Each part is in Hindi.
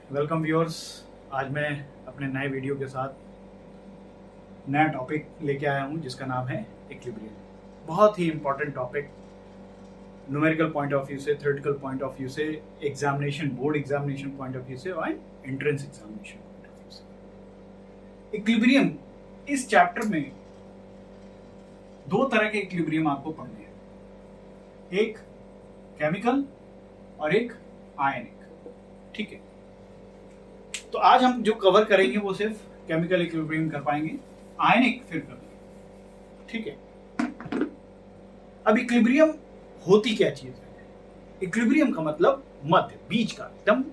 Welcome viewers. आज मैं अपने नए वीडियो के साथ नया टॉपिक लेके आया हूँ जिसका नाम है इक्विलिब्रियम। बहुत ही important topic, numerical point of view से, थ्योरेटिकल पॉइंट ऑफ व्यू से, examination, board examination point of view से और entrance examination point of view से। इक्विलिब्रियम, इस चैप्टर में दो तरह के इक्विलिब्रियम आपको पढ़ने हैं, एक केमिकल और एक आयनिक। ठीक है, तो आज हम जो कवर करेंगे वो सिर्फ केमिकल इक्विलिब्रियम कर पाएंगे, आयनिक फिर करेंगे। ठीक है, अब इक्विलिब्रियम होती क्या चीज है? इक्विलिब्रियम का मतलब मध्य, बीच का, एकदम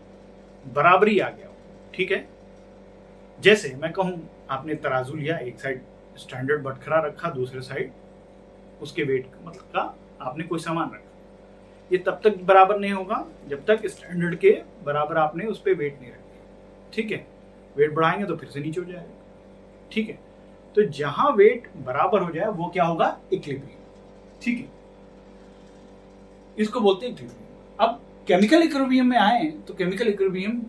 बराबरी आ गया हो। ठीक है, जैसे मैं कहूं आपने तराजू लिया, एक साइड स्टैंडर्ड बटखरा रखा, दूसरे साइड उसके वेट का मतलब का आपने कोई सामान रखा, ये तब तक बराबर नहीं होगा जब तक स्टैंडर्ड के बराबर आपने उस पर वेट नहीं रखा। ठीक है, वेट बढ़ाएंगे तो फिर से नीचे हो जाएगा। ठीक है, तो जहां वेट बराबर हो जाए वो क्या होगा? इक्विलिब्रियम। ठीक है, इसको बोलते हैं इक्विलिब्रियम। अब केमिकल इक्विलिब्रियम में आए तो केमिकल इक्विलिब्रियम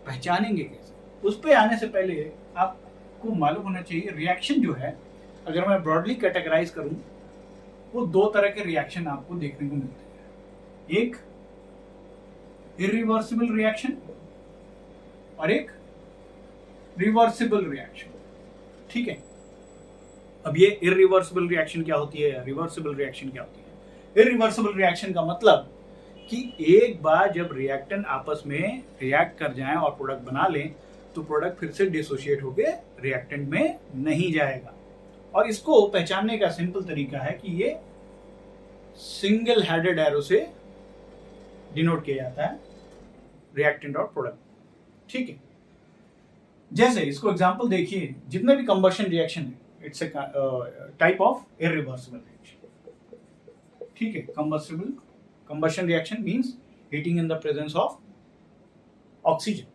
पहचानेंगे कैसे? उस पर आने से पहले आपको मालूम होना चाहिए रिएक्शन जो है, अगर मैं ब्रॉडली कैटेगराइज करूं, वो दो तरह के रिएक्शन आपको देखने को मिलते हैं, एक इरिवर्सिबल रिएक्शन और एक रिवर्सिबल रिएक्शन। ठीक है, अब ये इरिवर्सिबल रिएक्शन क्या होती है, रिवर्सिबल रिएक्शन क्या होती है? इरिवर्सिबल रिएक्शन का मतलब कि एक बार जब रिएक्टेंट आपस में रिएक्ट कर जाएं और प्रोडक्ट बना लें तो प्रोडक्ट फिर से डिसोशिएट होकर रिएक्टेंट में नहीं जाएगा। और इसको पहचानने का सिंपल तरीका है कि ये सिंगल हेडेड एरो से डिनोट किया जाता है, रिएक्टेंट और प्रोडक्ट। ठीक है, जैसे इसको एग्जांपल देखिए, जितने भी कंबशन रिएक्शन है, it's a type of irreversible reaction. ठीक है, combustion reaction means heating in the presence of oxygen.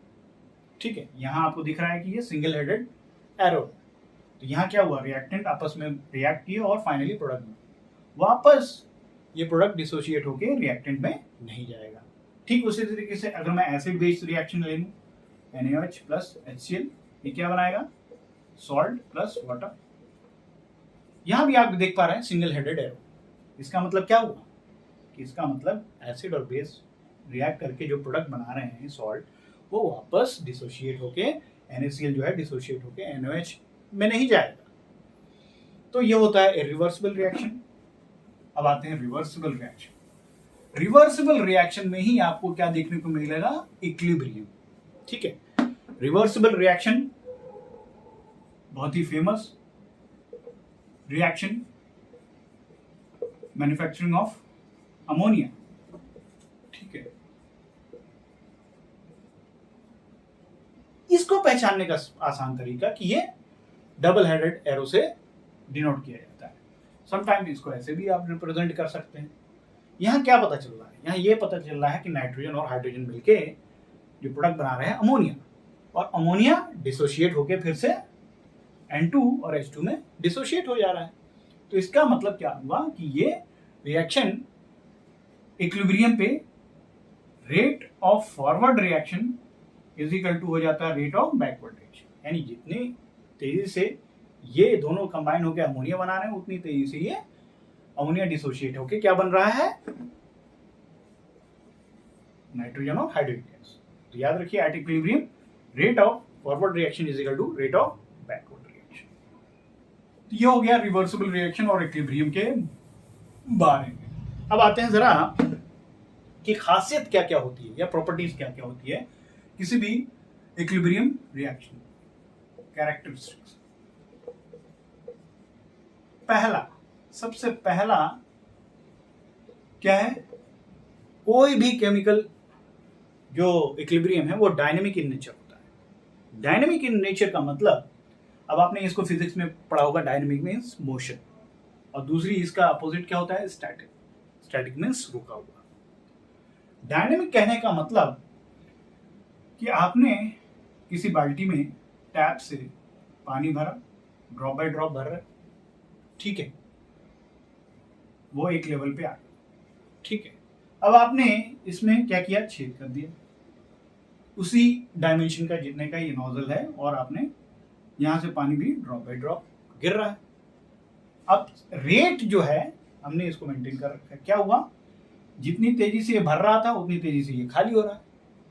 ठीक है, यहां आपको दिख रहा है कि ये सिंगल हेडेड एरो, तो यहां क्या हुआ, रिएक्टेंट आपस में रिएक्ट किए और फाइनली प्रोडक्ट बना, वापस ये प्रोडक्ट डिसोशिएट होकर रिएक्टेंट में नहीं जाएगा। ठीक उसी तरीके से अगर मैं एसिड बेस्ड रिएक्शन ले लूं, NaOH प्लस HCl, ये क्या बनाएगा? Salt plus water. यहां भी आप देख पा रहे हैं सिंगल हेडेड एरो। इसका मतलब क्या हुआ कि इसका मतलब एसिड और बेस रिएक्ट करके जो प्रोडक्ट बना रहे हैं सॉल्ट, वो वापस डिसोशिएट होके NaCl जो है डिसोशिएट होके NaOH में नहीं जाएगा। तो ये होता है इरिवर्सिबल रिएक्शन। अब आते हैं रिवर्सिबल रिएक्शन। रिवर्सिबल रिएक्शन में ही आपको क्या देखने को मिलेगा? इक्विलिब्रियम। ठीक है, रिवर्सिबल रिएक्शन बहुत ही famous reaction, manufacturing of ammonia. ठीक है, इसको पहचानने का आसान तरीका कि ये डबल हेडेड एरो से डिनोट किया जाता है। समटाइम इसको ऐसे भी आप रिप्रेजेंट कर सकते हैं। यहां क्या पता चल रहा है? यहां ये पता चल रहा है कि नाइट्रोजन और हाइड्रोजन मिलके जो प्रोडक्ट बना रहे हैं अमोनिया, और अमोनिया डिसोशिएट होके फिर से N2 और H2 में डिसोशिएट हो जा रहा है। तो इसका मतलब क्या हुआ कि ये रिएक्शन इक्विलिब्रियम पे rate of forward reaction is equal to हो जाता है रेट ऑफ बैकवर्ड रिएक्शन। यानी जितनी तेजी से ये दोनों कंबाइन होकर अमोनिया बना रहे हैं, उतनी तेजी से ये अमोनिया डिसोशिएट होकर क्या बन रहा है? नाइट्रोजन और हाइड्रोजन गैस। तो याद रखिए, at equilibrium rate of forward reaction is equal to rate of backward reaction. तो ये हो गया रिवर्सिबल रिएक्शन और इक्विलिब्रियम के बारे में। अब आते हैं जरा कि खासियत क्या क्या होती है या प्रॉपर्टीज क्या क्या होती है किसी भी इक्विलिब्रियम रिएक्शन, कैरेक्टरिस्टिक्स। सबसे पहला क्या है? कोई भी केमिकल जो इक्विलिब्रियम है वो डायनेमिक इन नेचर होता है। डायनेमिक इन नेचर का मतलब, अब आपने इसको फिजिक्स में पढ़ा होगा, डायनेमिक मीन्स मोशन, और दूसरी इसका अपोजिट क्या होता है? स्टैटिक। स्टैटिक मीन्स रुका हुआ। डायनेमिक कहने का मतलब कि आपने किसी बाल्टी में टैप से पानी भरा, ड्रॉप बाय ड्रॉप भर रहे, ठीक है, वो एक लेवल पे आ गया। ठीक है, अब आपने इसमें क्या किया? छेद कर दिया। उसी डायमेंशन का जितने का ये नोजल है और आपने यहां से पानी भी ड्रॉप बाय ड्रॉप गिर रहा है। अब रेट जो है हमने इसको मेंटेन कर रखा है। क्या हुआ, जितनी तेजी से ये भर रहा था उतनी तेजी से ये खाली हो रहा है,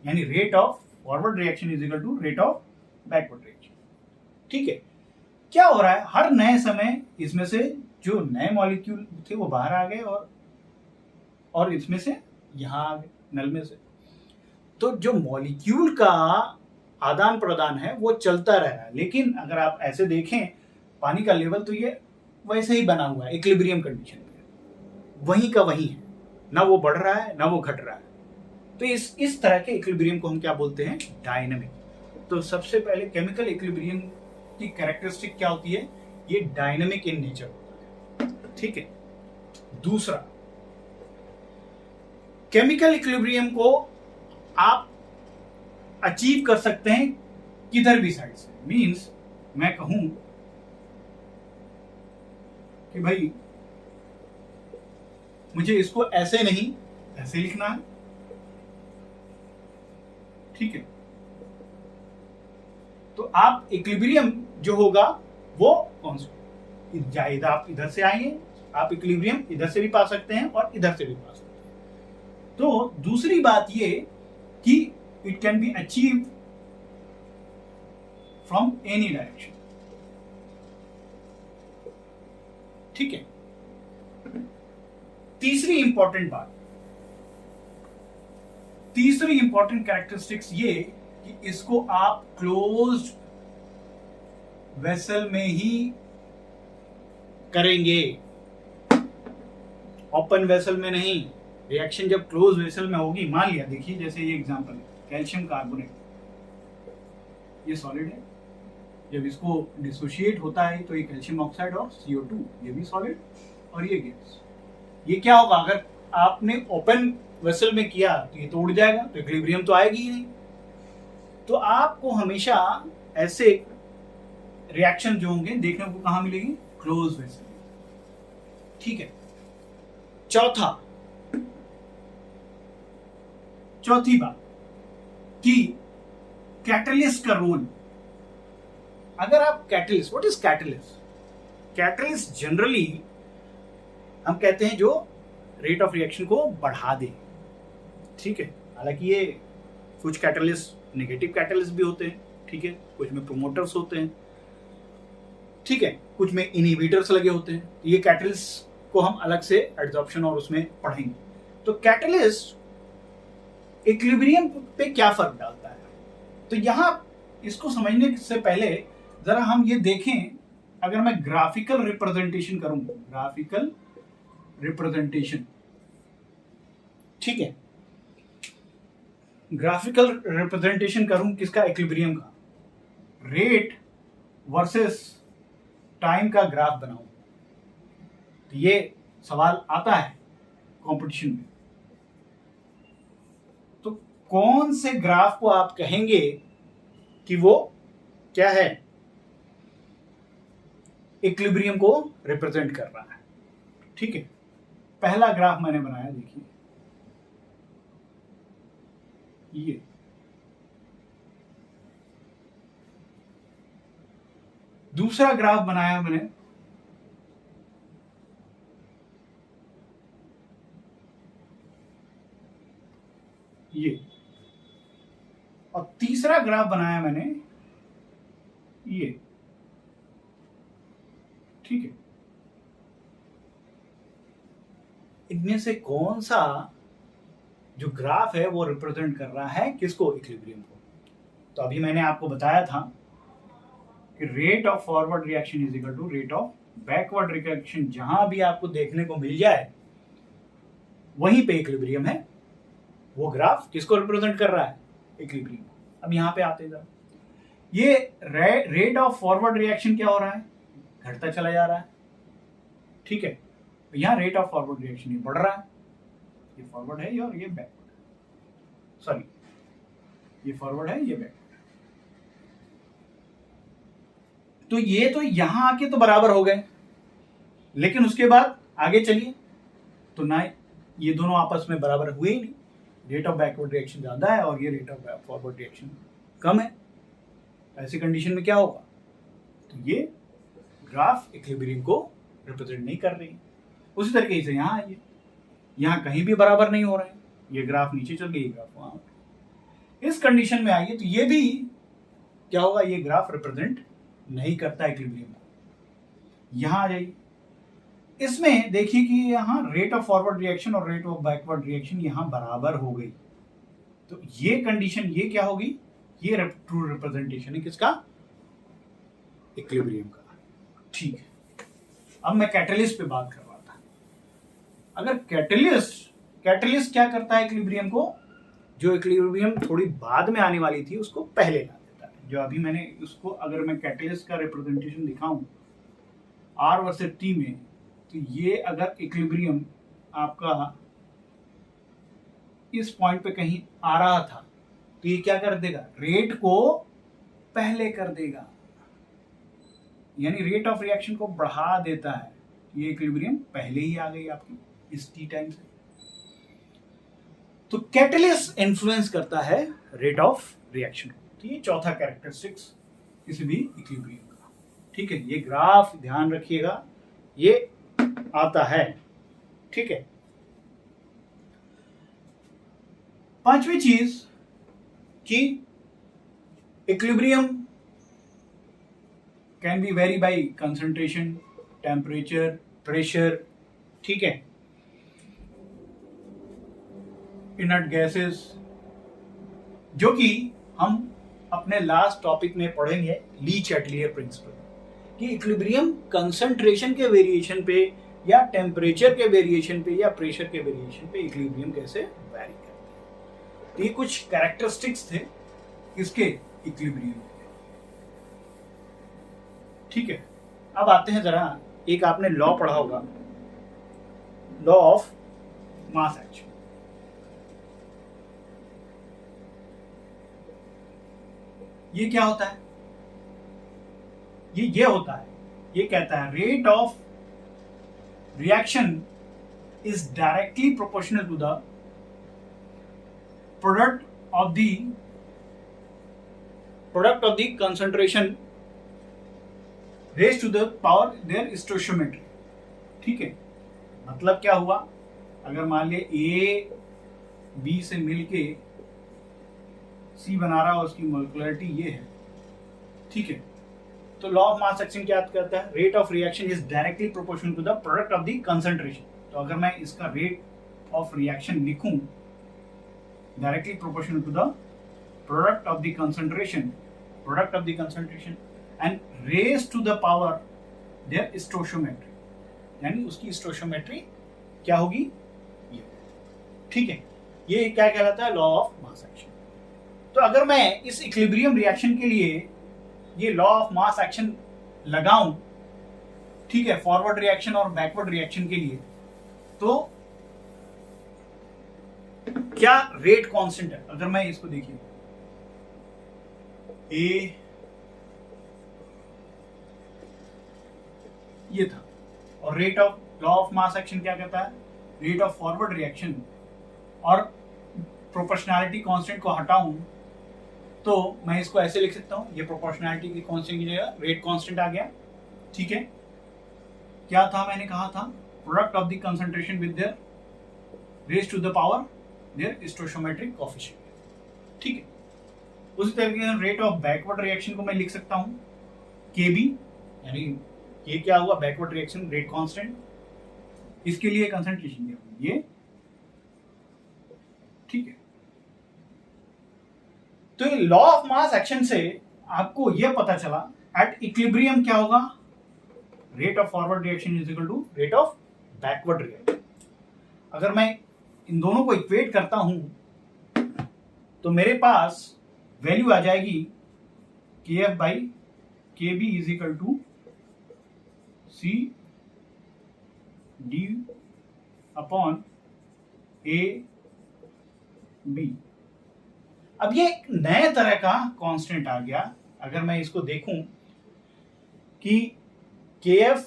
यानी rate of forward reaction is equal to rate of backward reaction. ठीक है, क्या हो रहा है, हर नए समय इसमें से जो नए मॉलिक्यूल थे वो बाहर आ गए और इसमें से यहां आ गए नल में से। तो जो मॉलिक्यूल का आदान प्रदान है वो चलता रह रहा है, लेकिन अगर आप ऐसे देखें पानी का लेवल तो ये वैसे ही बना हुआ है, इक्विलिब्रियम कंडीशन पे वहीं का वहीं है, ना वो बढ़ रहा है ना वो घट रहा है। तो इस तरह के इक्विलिब्रियम को हम क्या बोलते हैं, डायनेमिक। तो सबसे पहले केमिकल इक्विलिब्रियम की कैरेक्टरिस्टिक क्या होती है, ये डायनेमिक इन नेचर होता है। ठीक है, दूसरा केमिकल इक्विलिब्रियम को आप अचीव कर सकते हैं किधर भी साइड से। मींस मैं कहूं कि भाई मुझे इसको ऐसे नहीं ऐसे लिखना है, ठीक है, तो आप इक्विलिब्रियम जो होगा वो कौन सा, इधर आप इधर से आएंगे, आप इक्विलिब्रियम इधर से भी पा सकते हैं और इधर से भी पा सकते हैं। तो दूसरी बात ये कि it can be achieve from any direction. ठीक है, तीसरी इंपॉर्टेंट बात, तीसरी इंपॉर्टेंट कैरेक्टरिस्टिक्स ये कि इसको आप क्लोज्ड वेसल में ही करेंगे, ओपन वेसल में नहीं। रिएक्शन जब क्लोज वेसल में होगी, मान लिया, देखिए जैसे ये एग्जांपल है, कैल्शियम कार्बोनेट, ये सॉलिड है, जब इसको डिसोशिएट होता है तो ये कैल्शियम ऑक्साइड और CO2, ये भी सॉलिड और ये गैस। ये क्या होगा, अगर आपने ओपन वेसल में किया तो ये तो उड़ जाएगा, तो इक्विलिब्रियम तो आएगी ही नहीं। तो आपको हमेशा ऐसे रिएक्शन जो होंगे देखने को कहां मिलेगी, क्लोज वेसल। ठीक है, चौथी बात कि कैटलिस्ट का रोल। अगर आप catalyst, what is catalyst? Catalyst generally हम कहते हैं जो रेट ऑफ रिएक्शन को बढ़ा दे। ठीक है, हालांकि ये कुछ कैटलिस्ट नेगेटिव कैटलिस्ट भी होते हैं, ठीक है, कुछ में प्रोमोटर्स होते हैं, ठीक है, कुछ में इनहिबिटर्स लगे होते हैं। ये कैटलिस्ट को हम अलग से एड्सॉर्प्शन और उसमें पढ़ेंगे। तो कैटलिस्ट इक्विलिब्रियम पे क्या फर्क डालता है, तो यहां इसको समझने से पहले जरा हम ये देखें, अगर मैं ग्राफिकल रिप्रेजेंटेशन करूं, ग्राफिकल रिप्रेजेंटेशन, ठीक है, ग्राफिकल रिप्रेजेंटेशन करूं किसका, इक्विलिब्रियम का, रेट वर्सेस टाइम का ग्राफ बनाऊं, तो ये सवाल आता है कंपटीशन में। तो कौन से ग्राफ को आप कहेंगे कि वो क्या है, इक्विलिब्रियम को रिप्रेजेंट कर रहा है। ठीक है, पहला ग्राफ मैंने बनाया, देखिए ये, दूसरा ग्राफ बनाया मैंने ये, और तीसरा ग्राफ बनाया मैंने ये। ठीक है, इनमें से कौन सा जो ग्राफ है वो रिप्रेजेंट कर रहा है किसको, इक्विलिब्रियम को? तो अभी मैंने आपको बताया था कि rate of forward reaction is equal to rate of backward reaction. जहां भी आपको देखने को मिल जाए वहीं पे इक्विलिब्रियम है। वो ग्राफ किसको रिप्रेजेंट कर रहा है, इक्विलिब्रियम। अब यहां पे आते हैं, ये रेट ऑफ फॉरवर्ड रिएक्शन क्या हो रहा है, घटता चला जा रहा है। ठीक है, यहां रेट ऑफ फॉरवर्ड रिएक्शन ये बढ़ रहा है, ये फॉरवर्ड है और ये बैकवर्ड, सॉरी ये फॉरवर्ड है ये बैकवर्ड। तो ये तो यहां आके तो बराबर हो गए, लेकिन उसके बाद आगे चलिए तो ना ये दोनों आपस में बराबर हुए ही नहीं। रेट ऑफ बैकवर्ड रिएक्शन ज़्यादा है और ये रेट ऑफ फॉरवर्ड रिएक्शन कम है। ऐसी कंडीशन में क्या होगा, तो ये ग्राफ इक्विलिब्रियम को रिप्रेजेंट नहीं कर रही। उसी तरीके से यहाँ आइए, यहाँ कहीं भी बराबर नहीं हो रहे हैं, ये ग्राफ नीचे चल गई, ग्राफ वहाँ। इस कंडीशन में आइए तो ये भी क्या होगा, ये ग्राफ रिप्रेजेंट नहीं करता इक्विलिब्रियम को। यहाँ आ जाइए, इसमें देखिए कि यहाँ रेट ऑफ फॉरवर्ड रिएक्शन और रेट ऑफ बैकवर्ड रिएक्शन यहाँ बराबर हो गई। तो ये कंडीशन ये क्या होगी, ये ट्रू रिप्रेजेंटेशन है किसका, इक्विलिब्रियम का। ठीक है, अब मैं कैटलिस्ट पे बात कर रहा था। अगर कैटलिस्ट क्या करता है इक्विलिब्रियम को, जो इक्विलिब्रियम थोड़ी बाद में आने वाली थी उसको पहले ला देता है। जो अभी मैंने उसको, अगर मैं कैटलिस्ट का रिप्रेजेंटेशन दिखाऊं R वर्सेस T में, तो ये अगर इक्विलिब्रियम आपका इस पॉइंट पे कहीं आ रहा था तो ये क्या कर देगा, रेट को पहले कर देगा, यानी रेट ऑफ रिएक्शन को बढ़ा देता है। ये इक्विलिब्रियम पहले ही आ गई आपकी इस टी टाइम से। तो कैटलिस्ट इन्फ्लुएंस करता है रेट ऑफ रिएक्शन को। तो ये चौथा कैरेक्टरिस्टिक्स किसी भी इक्विलिब्रियम का। ठीक है, ये ग्राफ ध्यान रखिएगा, ये आता है। ठीक है, पांचवी चीज कि equilibrium can be vary by concentration, temperature, pressure. ठीक है, इनर्ट गैसेस, जो कि हम अपने लास्ट टॉपिक में पढ़ेंगे, ली चैटलियर प्रिंसिपल, कि इक्विलिब्रियम कंसंट्रेशन के वेरिएशन पे या टेम्परेचर के वेरिएशन पे या प्रेशर के वेरिएशन पे इक्विलिब्रियम कैसे वैरी करते हैं। तो ये कुछ कैरेक्टरिस्टिक्स थे इसके इक्विलिब्रियम के। ठीक है, अब आते हैं जरा, एक आपने लॉ पढ़ा होगा, लॉ ऑफ मास एक्शन। ये क्या होता है, ये होता है, ये कहता है rate of reaction is directly proportional to the product of the concentration raise to the power their stoichiometry. ठीक है, मतलब क्या हुआ, अगर मान लिया ए बी से मिलके सी बना रहा है, उसकी मोलिकुलरिटी ये है। ठीक है, तो लॉ ऑफ मास एक्शन क्या करता है, rate of reaction is directly proportional to the product of the concentration. तो अगर मैं इसका रेट ऑफ रिएक्शन लिखूं, directly proportional to the product of the concentration and raise to the power their stoichiometry, यानी उसकी स्टोइचियोमेट्री क्या होगी, ये। ठीक है, ये क्या कहलाता है, लॉ ऑफ मास एक्शन। तो अगर मैं इस इक्विलिब्रियम रिएक्शन के लिए ये लॉ ऑफ मास एक्शन लगाऊं, ठीक है, फॉरवर्ड रिएक्शन और बैकवर्ड रिएक्शन के लिए, तो क्या रेट कांस्टेंट है। अगर मैं इसको देखिए, ए ये था, और rate of law of mass action क्या कहता है, रेट ऑफ फॉरवर्ड रिएक्शन और प्रोपोर्शनैलिटी कांस्टेंट को हटाऊं तो मैं इसको ऐसे लिख सकता हूं, ये प्रोपोर्शनैलिटी की कांस्टेंट की जगह रेट कांस्टेंट आ गया। ठीक है, क्या था, मैंने कहा था product of the concentration with their raise to the power their stoichiometric coefficient. ठीक है, उसी तरीके से रेट ऑफ बैकवर्ड रिएक्शन को मैं लिख सकता हूं Kb, यानी ये क्या हुआ, बैकवर्ड रिएक्शन रेट कांस्टेंट, इसके लिए कंसंट्रेशन दिया ये। ठीक है, तो ये लॉ ऑफ मास एक्शन से आपको यह पता चला एट इक्विलिब्रियम क्या होगा, rate of forward reaction is equal to rate of backward reaction. अगर मैं इन दोनों को इक्वेट करता हूं तो मेरे पास वैल्यू आ जाएगी Kf by Kb is equal to C D upon A B। अब ये एक नए तरह का कांस्टेंट आ गया। अगर मैं इसको देखूं कि Kf,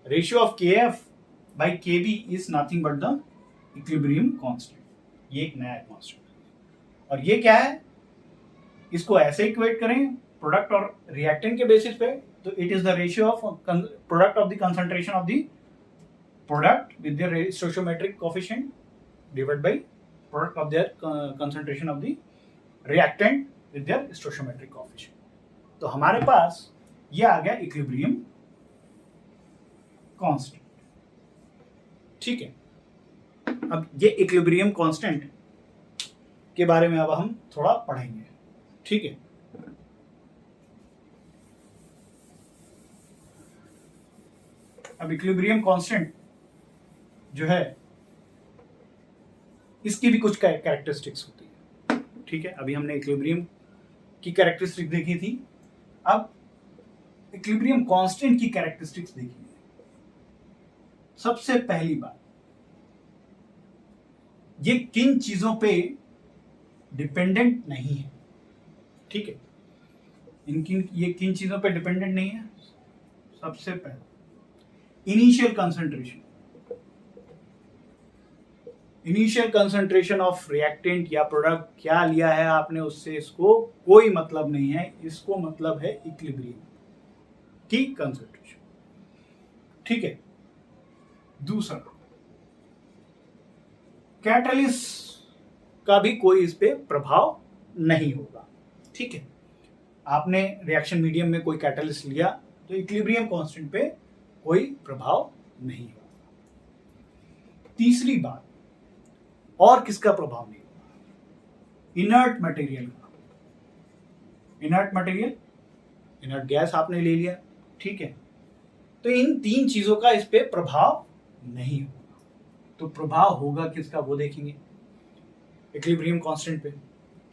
ratio of Kf by Kb is nothing but the equilibrium constant. ये एक नया कांस्टेंट है। और ये क्या है, इसको ऐसे इक्वेट करें प्रोडक्ट और रिएक्टेंट के बेसिस पे, तो it is the ratio of product of the concentration of the product with the stoichiometric coefficient divide by product of their concentration of the reactant with their stoichiometric coefficient. तो हमारे पास ये आ गया इक्विलिब्रियम कांस्टेंट। ठीक है, अब ये इक्विलिब्रियम कांस्टेंट के बारे में अब हम थोड़ा पढ़ेंगे। ठीक है, अब इक्विलिब्रियम कांस्टेंट जो है इसकी भी कुछ कैरेक्टरिस्टिक्स होती है। ठीक है, अभी हमने इक्विलिब्रियम की कैरेक्टरिस्टिक्स देखी थी, अब इक्विलिब्रियम कांस्टेंट की कैरेक्टरिस्टिक्स देखिए। सबसे पहली बात, ये किन चीजों पे डिपेंडेंट नहीं है। ठीक है, ये किन चीजों पे डिपेंडेंट नहीं है। सबसे पहले इनिशियल कंसंट्रेशन ऑफ रिएक्टेंट या प्रोडक्ट क्या लिया है आपने उससे इसको कोई मतलब नहीं है, इसको मतलब है इक्विलिब्रियम की कंसंट्रेशन। ठीक है, दूसरा कैटलिस्ट का भी कोई इस पे प्रभाव नहीं होगा। ठीक है, आपने रिएक्शन मीडियम में कोई कैटलिस्ट लिया तो इक्विलिब्रियम कांस्टेंट पे कोई प्रभाव नहीं होगा। तीसरी बात, और किसका प्रभाव नहीं होगा, इनर्ट मटेरियल का। इनर्ट गैस आपने ले लिया, ठीक है, तो इन तीन चीजों का इस पे प्रभाव नहीं होगा। तो प्रभाव होगा किसका वो देखेंगे इक्विलिब्रियम कांस्टेंट पे।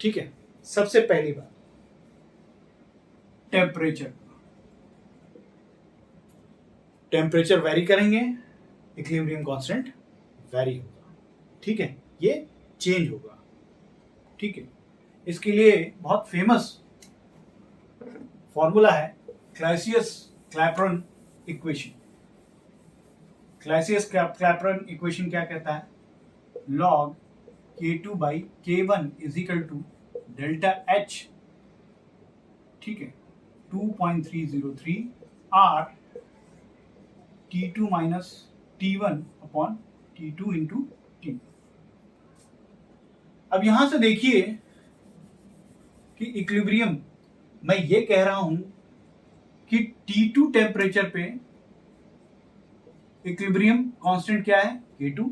ठीक है, सबसे पहली बात टेम्परेचर वेरी करेंगे, इक्विलिब्रियम कांस्टेंट वेरी होगा। ठीक है, ये चेंज होगा। ठीक है, इसके लिए बहुत फेमस फॉर्मूला है क्लासियस-क्लैपेरॉन इक्वेशन। क्लासियस-क्लैपेरॉन इक्वेशन क्या कहता है, log K2 by K1 is equal to delta H, ठीक है, 2.303 R T2 minus T1 upon T2 into T। अब यहां से देखिए कि इक्विलिब्रियम, मैं ये कह रहा हूं कि T2 टेम्परेचर पे इक्विलिब्रियम कांस्टेंट क्या है, K2,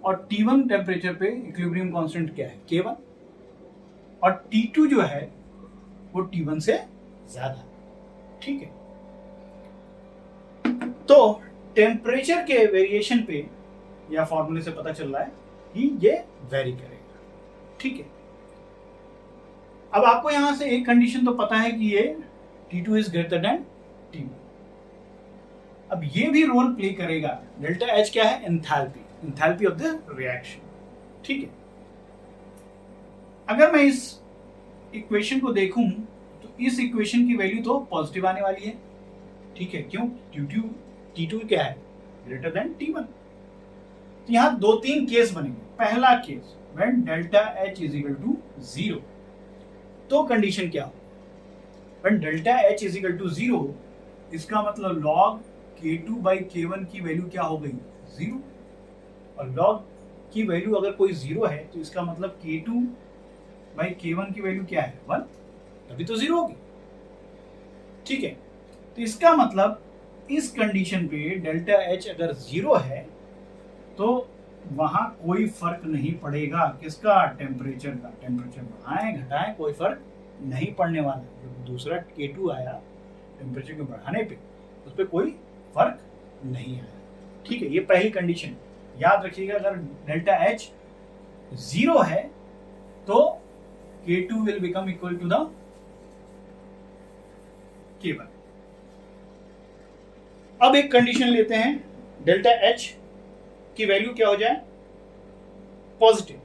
और T1 टेम्परेचर पे इक्विलिब्रियम कांस्टेंट क्या है, K1, और T2 जो है वो T1 से ज्यादा। ठीक है, तो टेम्परेचर के वेरिएशन पे या फॉर्मूले से पता चल रहा है कि ये वेरी करेगा। ठीक है, अब आपको यहां से एक कंडीशन तो पता है कि ये T2 is greater than T1। अब ये भी रोल प्ले करेगा। डेल्टा H क्या है, एंथैल्पी ऑफ द रिएक्शन। ठीक है, अगर मैं इस इक्वेशन को देखूं तो इस इक्वेशन की वैल्यू तो पॉजिटिव आने वाली है। ठीक है, क्यों, T2 क्या है, ग्रेटर देन T1। तो यहां दो तीन केस बनेंगे। पहला case, when delta H is equal to 0, तो कंडीशन क्या हो, when delta H is equal to 0, इसका मतलब log K2 by K1 की वैल्यू क्या हो गई, 0, और log की वैल्यू अगर कोई 0 है तो इसका मतलब K2 by K1 की वैल्यू क्या है, 1, तभी तो 0 होगी। ठीक है, तो इसका मतलब इस कंडीशन पे डेल्टा H अगर 0 है तो वहां कोई फर्क नहीं पड़ेगा किसका, टेम्परेचर का। टेम्परेचर बढ़ाएं घटाएं कोई फर्क नहीं पड़ने वाला। जब दूसरा K2 आया टेम्परेचर के बढ़ाने पे, उस पर कोई फर्क नहीं आया। ठीक है, ये पहली कंडीशन याद रखिएगा। अगर डेल्टा H 0 है तो K2 will become equal to the K1। अब एक कंडीशन लेते हैं, डेल्टा H की वैल्यू क्या हो जाए, पॉजिटिव।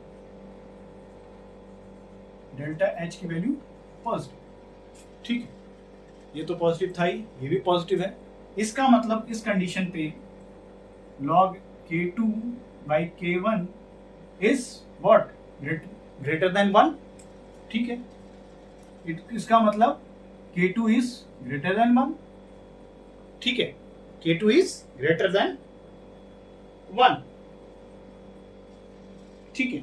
डेल्टा H की वैल्यू पॉजिटिव। ठीक है, ये तो पॉजिटिव था ही, ये भी पॉजिटिव है। इसका मतलब इस कंडीशन पे log K2 by K1 is what, greater than 1, ठीक है। इसका मतलब K2 इज ग्रेटर देन 1, ठीक है, K2 इज ग्रेटर देन 1, ठीक है।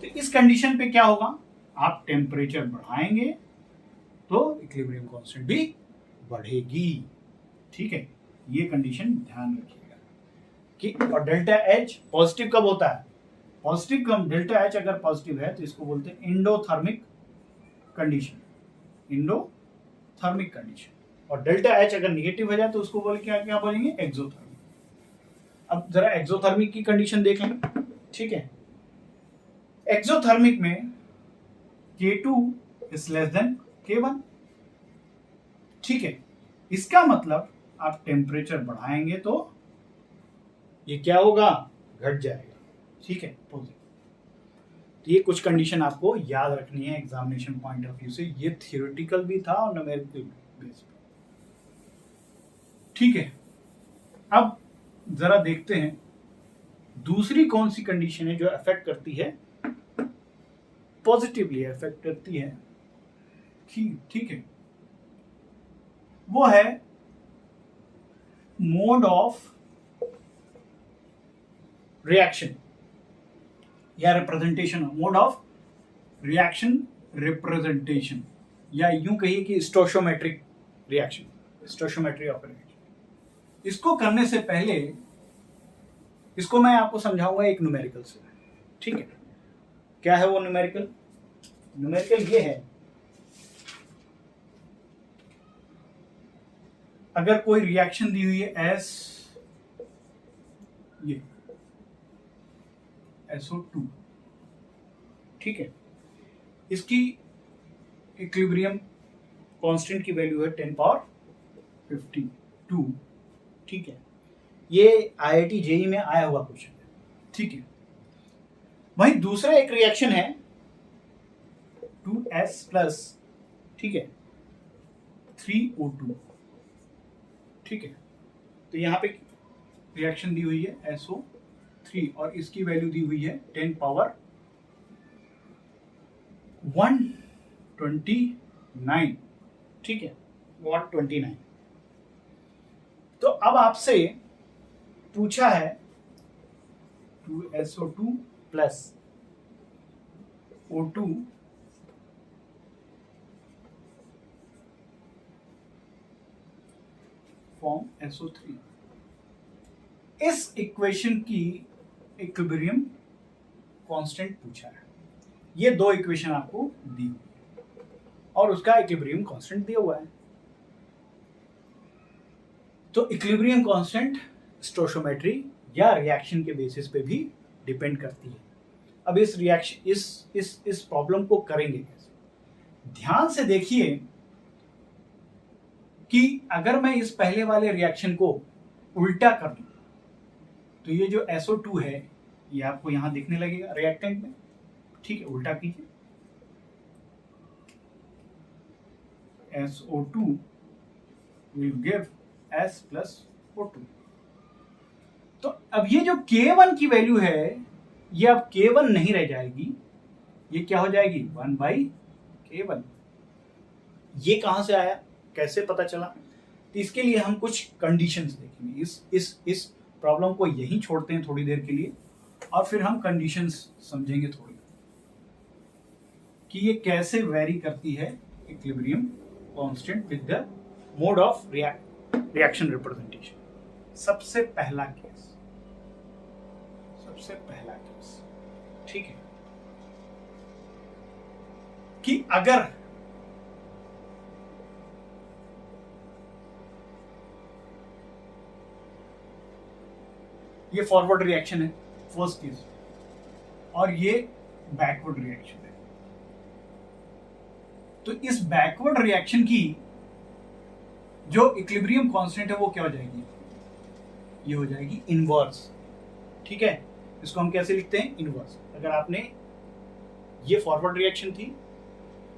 तो इस कंडीशन पे क्या होगा, आप टेम्परेचर बढ़ाएंगे तो इक्विलिब्रियम कांस्टेंट भी बढ़ेगी, ठीक है। ये कंडीशन ध्यान रखिएगा कि, और डेल्टा एच पॉजिटिव कब होता है, पॉजिटिव कम, डेल्टा एच अगर पॉजिटिव है तो इसको बोलते हैं इंडोथर्मिक कंडीशन, इंडोथर्मिक कंडीशन। और डेल्टा एच अगर निगेटिव हो जाए तो उसको बोल क्या बोलेंगे, एक्सोथर्मिक। अब जरा एक्सोथर्मिक की कंडीशन देख लें, ठीक है। एक्सोथर्मिक में K2 is less than K1, ठीक है। इसका मतलब आप टेम्परेचर बढ़ाएंगे तो ये क्या होगा, घट जाएगा, ठीक है, पॉजिटिव। तो ये कुछ कंडीशन आपको याद रखनी है एग्जामिनेशन पॉइंट ऑफ व्यू से, ये थियोरेटिकल भी था और न्यूमेरिकल बेस पे, ठीक है। अब जरा देखते हैं दूसरी कौन सी कंडीशन है जो अफेक्ट करती है, पॉजिटिवली अफेक्ट करती है, ठीक है। वो है मोड ऑफ रिएक्शन या representation, mode of reaction representation, या यूं कहिए कि stoichiometric reaction, stoichiometry of reaction. इसको करने से पहले इसको मैं आपको समझाऊंगा एक न्यूमेरिकल से, ठीक है। क्या है वो न्यूमेरिकल, न्यूमेरिकल ये है, अगर कोई रिएक्शन दी हुई है एस, ये SO2, ठीक है, इसकी इक्विलिब्रियम कांस्टेंट की वैल्यू है 10 पावर 52, ठीक है। ये IIT JEE में आया हुआ क्वेश्चन है, ठीक है। वहीं दूसरा एक रिएक्शन है 2S प्लस, ठीक है, 3O2, ठीक है। तो यहां पे रिएक्शन दी हुई है SO3 और इसकी वैल्यू दी हुई है 10 पावर 129, ठीक है, 129। तो अब आपसे पूछा है 2SO2 plus O2 form SO3, इस इक्वेशन की इक्विलिब्रियम कांस्टेंट पूछा है। ये दो इक्वेशन आपको दी हुई है और उसका इक्विलिब्रियम कांस्टेंट दिया हुआ है। तो इक्विलिब्रियम कांस्टेंट स्टोशियोमेट्री या रिएक्शन के बेसिस पे भी डिपेंड करती है। अब इस रिएक्शन इस प्रॉब्लम को करेंगे कैसे, ध्यान से देखिए कि अगर मैं इस पहले वाले रिएक्शन को उल्टा कर दूं तो ये जो SO2 है ये आपको यहां दिखने लगेगा रिएक्टेंट में, ठीक है। उल्टा कीजिए, SO2 will give S plus O2। तो अब ये जो K1 की वैल्यू है ये अब K1 नहीं रह जाएगी, ये क्या हो जाएगी 1/K1। ये कहां से आया, कैसे पता चला, तो इसके लिए हम कुछ कंडीशंस देखेंगे। इस प्रॉब्लम को यहीं छोड़ते हैं थोड़ी देर के लिए और फिर हम कंडीशंस समझेंगे थोड़ी कि ये कैसे वेरी करती है equilibrium constant with the mode of reaction representation. सबसे पहला केस, ठीक है, कि अगर ये फॉरवर्ड रिएक्शन है फर्स्ट केस और ये बैकवर्ड रिएक्शन है, तो इस बैकवर्ड रिएक्शन की जो इक्विलिब्रियम कांस्टेंट है वो क्या हो जाएगी, ये हो जाएगी इनवर्स, ठीक है। इसको हम कैसे लिखते हैं, इनवर्स। अगर आपने ये फॉरवर्ड रिएक्शन थी,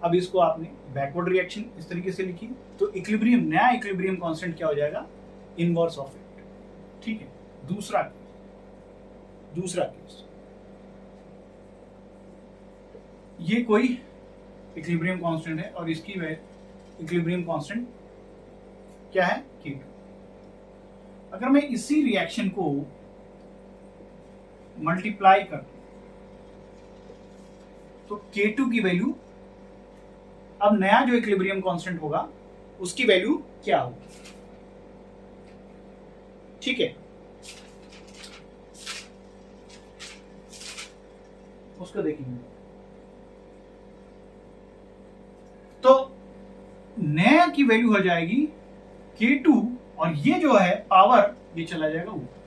अब इसको आपने बैकवर्ड रिएक्शन इस तरीके से लिखी, तो इक्विलिब्रियम, नया इक्विलिब्रियम कांस्टेंट क्या हो जाएगा, इनवर्स ऑफ इट, ठीक है। दूसरा केस, ये कोई इक्विलिब्रियम कांस्टेंट है और इसकी इक्विलिब्रियम कांस्टेंट क्या है, K2। अगर मैं इसी रिएक्शन को मल्टीप्लाई कर दूं तो K2 की वैल्यू, अब नया जो इक्विलिब्रियम कांस्टेंट होगा उसकी वैल्यू क्या होगी, ठीक है, उसको देखेंगे। तो नया की वैल्यू हो जाएगी K2 और ये जो है पावर ये चला जाएगा ऊपर,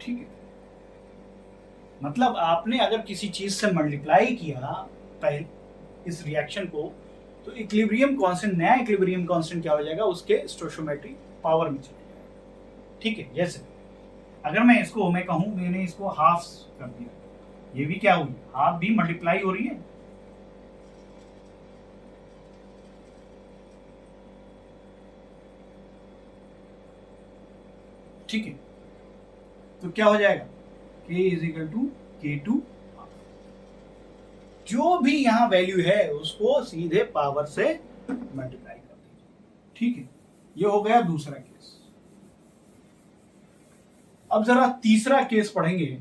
ठीक है। मतलब आपने अगर किसी चीज से मल्टीप्लाई किया पहले इस रिएक्शन को, तो इक्विलिब्रियम कांस्टेंट, नया इक्विलिब्रियम कांस्टेंट क्या हो जाएगा, उसके स्टोइचियोमेट्रिक पावर में चला जाएगा, ठीक है। जैसे अगर मैं इसको, मैं कहूं मैंने इसको हाफ कर दिया, ये भी क्या हुई, हाफ भी मल्टीप्लाई हो रही है, ठीक है। तो क्या हो जाएगा, K is equal to K2, जो भी यहां वैल्यू है उसको सीधे पावर से मल्टीप्लाई कर दीजिए, ठीक है। ये हो गया दूसरा केस। अब जरा तीसरा केस पढ़ेंगे।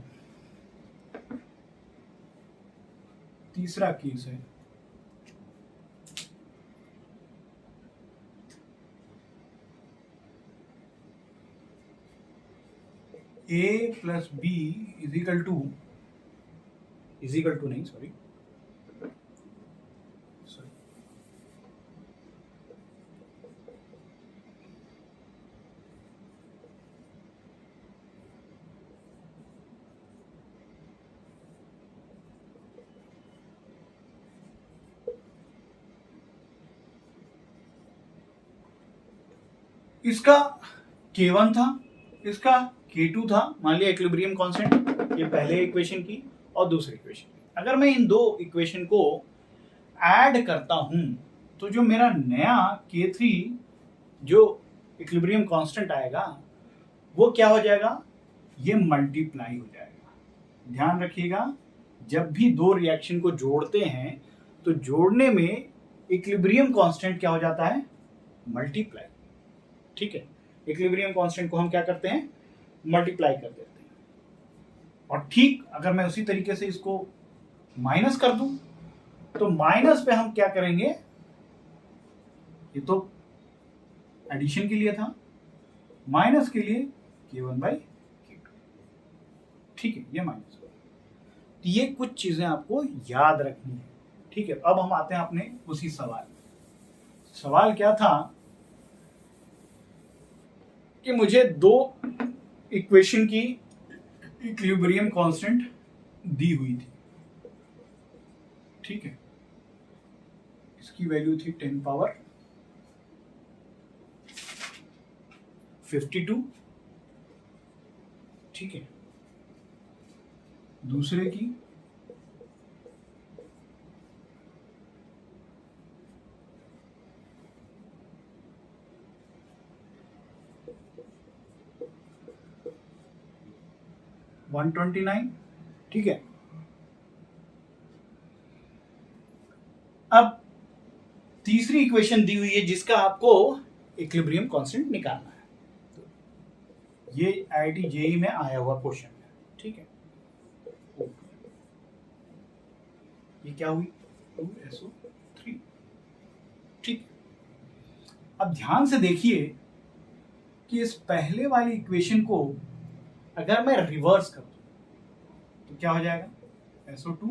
तीसरा केस है A plus B is equal to नहीं, सॉरी, इसका K1 था, इसका K2 था, मान लिया इक्विलिब्रियम कांस्टेंट, ये पहले इक्वेशन की और दूसरी इक्वेशन की। अगर मैं इन दो इक्वेशन को ऐड करता हूं तो जो मेरा नया K3 जो इक्विलिब्रियम कांस्टेंट आएगा वो क्या हो जाएगा, ये मल्टीप्लाई हो जाएगा। ध्यान रखिएगा, जब भी दो रिएक्शन को जोड़ते हैं तो जोड़ने में इक्विलिब्रियम कांस्टेंट क्या हो जाता है, मल्टीप्लाई, ठीक है। इक्विलिब्रियम कांस्टेंट को हम क्या करते हैं, मल्टीप्लाई कर देते हैं। और ठीक अगर मैं उसी तरीके से इसको माइनस कर दूं तो माइनस पे हम क्या करेंगे, ये तो एडिशन के लिए था, माइनस के लिए K1/K2, ठीक है, ये माइनस हो। तो ये कुछ चीजें आपको याद रखनी है, ठीक है। अब हम आते हैं अपने उसी सवाल में। सवाल क्या था कि मुझे दो इक्वेशन की इक्विलिब्रियम कांस्टेंट दी हुई थी, ठीक है। इसकी वैल्यू थी 10 पावर 52, ठीक है। दूसरे की $129, ठीक है। अब तीसरी इक्वेशन दी हुई है जिसका आपको इक्विलिब्रियम कांस्टेंट निकालना है। तो ये IIT JEE में आया हुआ क्वेश्चन है, ठीक है। ये क्या हुई, 2SO3, ठीक। अब ध्यान से देखिए कि इस पहले वाली इक्वेशन को अगर मैं रिवर्स कर दूं तो क्या हो जाएगा, SO2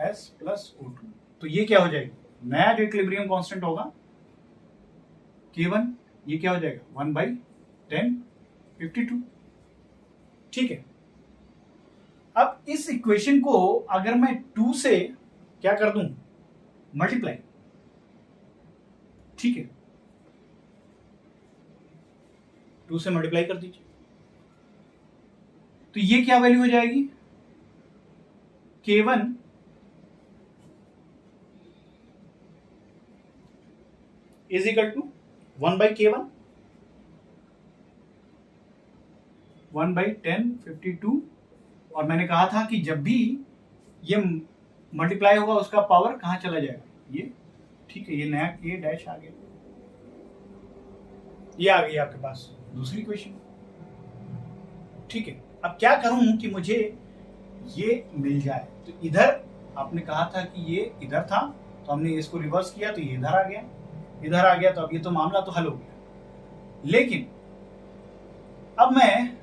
S प्लस O2, तो ये क्या हो जाएगी, नया जो इक्विलिब्रियम कांस्टेंट होगा K1, ये क्या हो जाएगा 1/10 52, ठीक है। अब इस इक्वेशन को अगर मैं 2 से क्या कर दूं, मल्टीप्लाई, ठीक है, 2 से मल्टीप्लाई कर दीजिए, तो ये क्या वैल्यू हो जाएगी, K1 is equal to 1/K1 1/10 52। और मैंने कहा था कि जब भी ये मल्टीप्लाई होगा उसका पावर कहाँ चला जाएगा, ये, ठीक है, ये नया ये डैश आ गया, ये आ गई आपके पास दूसरी क्वेश्चन। ठीक है, अब क्या करूं कि मुझे ये मिल जाए, तो इधर आपने कहा था कि ये इधर था, तो हमने इसको रिवर्स किया तो ये इधर आ गया, इधर आ गया, तो अब ये तो मामला तो हल हो गया। लेकिन अब मैं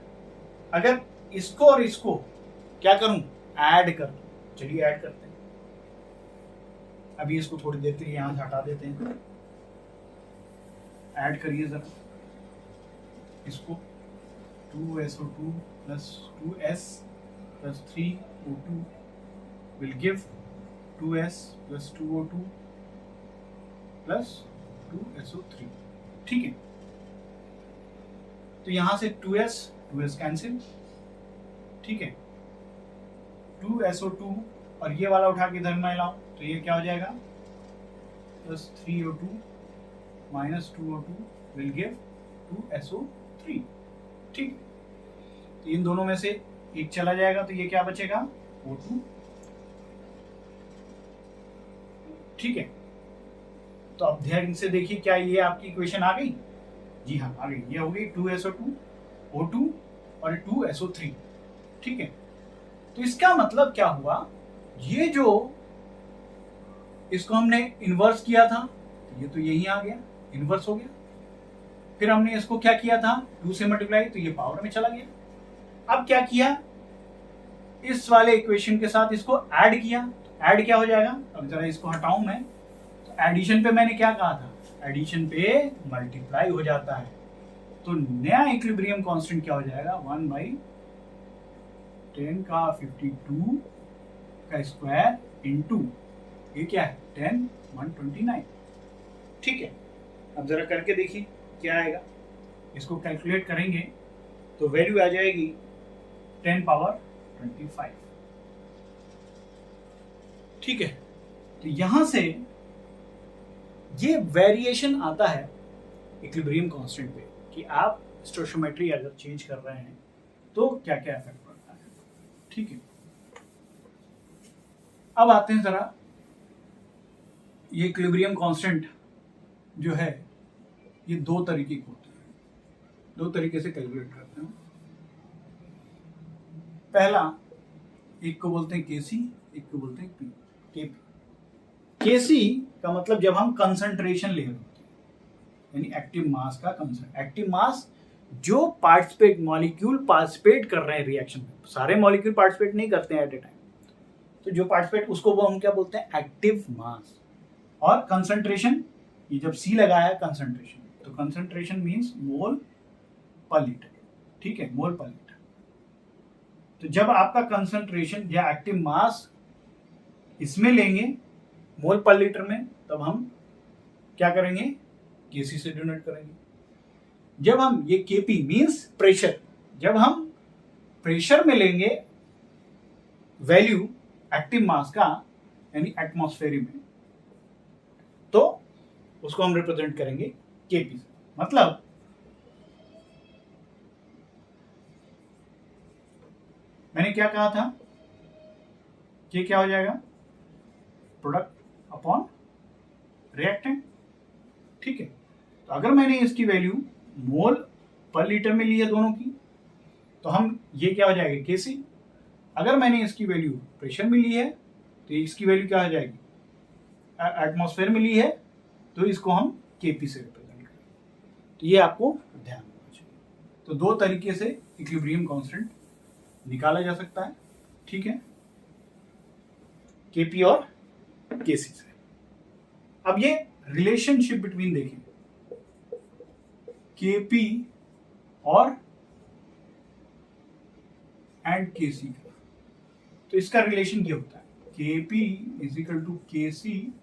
अगर इसको और इसको क्या करूं, ऐड कर दूं, चलिए ऐड करते हैं। अभी इसको थोड़ी देर के लिए यहां से हटा देते हैं, ऐड करिए जरा इसको, 2SO2 plus 2S plus 3O2 will give 2S plus 2O2 plus 2SO3। ठीक है, तो यहां से 2S कैंसिल, ठीक है, 2SO2 और ये वाला उठा के इधर में लाऊं तो ये क्या हो जाएगा, plus 3O2 minus 2O2 will give 2SO3। ठीक, तो इन दोनों में से एक चला जाएगा तो ये क्या बचेगा, O2। ठीक है, तो अब ध्यान से देखिए, क्या ये आपकी इक्वेशन आ गई, जी हाँ आ गई, ये हो गई 2SO2 O2 और 2SO3। ठीक है, तो इसका मतलब क्या हुआ, ये जो इसको हमने इन्वर्स किया था तो ये तो यही आ गया, इन्वर्स हो गया, फिर हमने इसको क्या किया था 2 से मल्टीप्लाई, तो ये पावर में चला गया। अब क्या किया, इस वाले इक्वेशन के साथ इसको ऐड किया, तो ऐड क्या हो जाएगा, अब जरा इसको हटाऊं मैं, तो एडिशन पे मैंने क्या कहा था, एडिशन पे मल्टीप्लाई हो जाता है, तो नया इक्विलिब्रियम कांस्टेंट क्या हो जाएगा, 1/10 का 52 का स्क्वायर इंटू ये क्या है 10 129। ठीक है, अब जरा करके देखिए क्या आएगा, इसको कैलकुलेट करेंगे तो वैल्यू आ जाएगी 10 पावर 25। ठीक है, तो यहां से ये वेरिएशन आता है इक्विलिब्रियम कांस्टेंट पे कि आप स्टोइचियोमेट्री अगर चेंज कर रहे हैं तो क्या क्या इफेक्ट पड़ता है। ठीक है, अब आते हैं जरा, ये इक्विलिब्रियम कांस्टेंट जो है ये दो तरीके के होते हैं, दो तरीके से कैलकुलेट करते हैं। पहला, एक को बोलते हैं केसी, एक को बोलते हैं केपी। केसी का मतलब जब हम कंसंट्रेशन ले रहे होते हैं, यानी एक्टिव मास का एक्टिव मास, जो पार्टिसिपेट मॉलिक्यूल पार्टिसिपेट कर रहे हैं रिएक्शन में, सारे मॉलिक्यूल पार्टिसिपेट नहीं करते हैं एट ए टाइम, तो जो पार्टिसिपेट उसको वो हम क्या बोलते हैं, एक्टिव मास। और कंसंट्रेशन, ये जब सी लगा है कंसंट्रेशन, तो कंसंट्रेशन मींस मोल पर लीटर। ठीक है, मोल पर लीटर। तो जब आपका कंसंट्रेशन या एक्टिव मास इसमें लेंगे मोल पर लीटर में, तब हम क्या करेंगे, केसी से डिनोट करेंगे। जब हम ये केपी मींस प्रेशर, जब हम प्रेशर में लेंगे वैल्यू एक्टिव मास का, यानी एटमॉस्फेयर में, तो उसको हम रिप्रेजेंट करेंगे केपी से। मतलब मैंने क्या कहा था कि क्या हो जाएगा, प्रोडक्ट अपॉन रिएक्टेंट। ठीक है, तो अगर मैंने इसकी वैल्यू मोल पर लीटर में ली है दोनों की, तो हम ये क्या हो जाएगा केसी। अगर मैंने इसकी वैल्यू प्रेशर में ली है तो इसकी वैल्यू क्या हो जाएगी, एटमॉस्फेयर में ली है, तो इसको हम केपी से रिप्रेजेंट करेंगे। तो ये आपको ध्यान रखना चाहिए। तो दो तरीके से इक्विलिब्रियम कांस्टेंट निकाला जा सकता है। ठीक है, केपी और केसी से। अब ये रिलेशनशिप बिटवीन देखें केपी और एंड केसी का, तो इसका रिलेशन क्या होता है, KP is equal to KC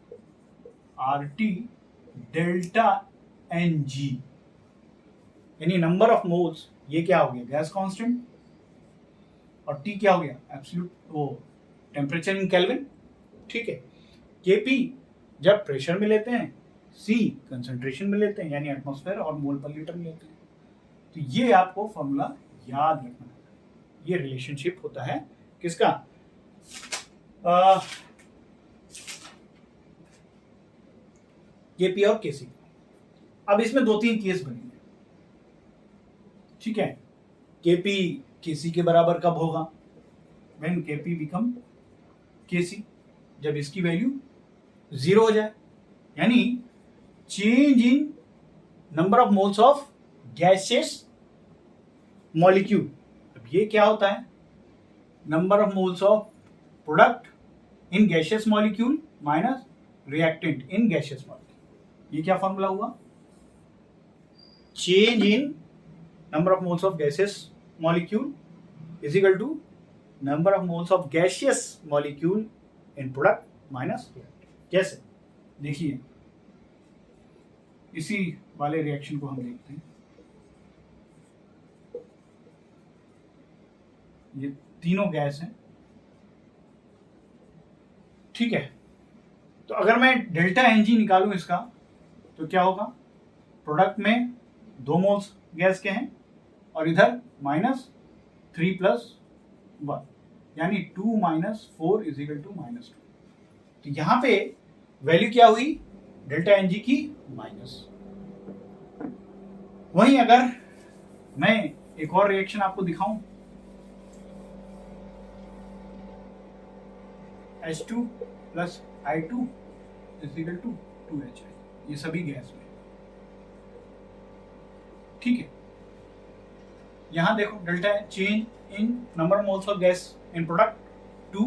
RT delta N G, यानी नंबर ऑफ मोल्स, ये क्या हो गया गैस कांस्टेंट, और टी क्या हो गया एब्सोल्यूट वो टेम्परेचर इन केल्विन। ठीक है, केपी जब प्रेशर में लेते हैं, सी कंसंट्रेशन में लेते हैं यानी एटमॉस्फेयर, और मोल पर लीटर में लेते हैं। तो ये आपको फॉर्मूला याद रखना है। ये रिलेशनशिप होता है किसका, केपी और केसी। अब इसमें 2-3 केस बनेंगे, ठीक है। केपी केसी के बराबर कब होगा? व्हेन केपी बिकम केसी, जब इसकी वैल्यू 0 हो जाए, यानी change in number of moles of gases molecule. अब ये क्या होता है? Number of moles of product in gaseous molecule minus reactant in gaseous molecule. ये क्या फॉर्मूला हुआ? Change in number of moles of gaseous molecule is equal to number of moles of gaseous molecule in product minus reactant. कैसे? देखिए, इसी वाले रिएक्शन को हम देखते हैं। ये तीनों गैस हैं, ठीक है। तो अगर मैं डेल्टा एनजी निकालूं इसका, तो क्या होगा? प्रोडक्ट में 2 मोल्स गैस के हैं और इधर -3 + 1, यानी 2 - 4 इज इक्वल टू -2। तो यहां पे वैल्यू क्या हुई? डेल्टा एनजी की माइनस। वहीं अगर मैं एक और रिएक्शन आपको दिखाऊं, H2 + I2 is equal to 2HI, ये सभी गैस में, ठीक है। यहां देखो, delta change in number of moles of gas in product 2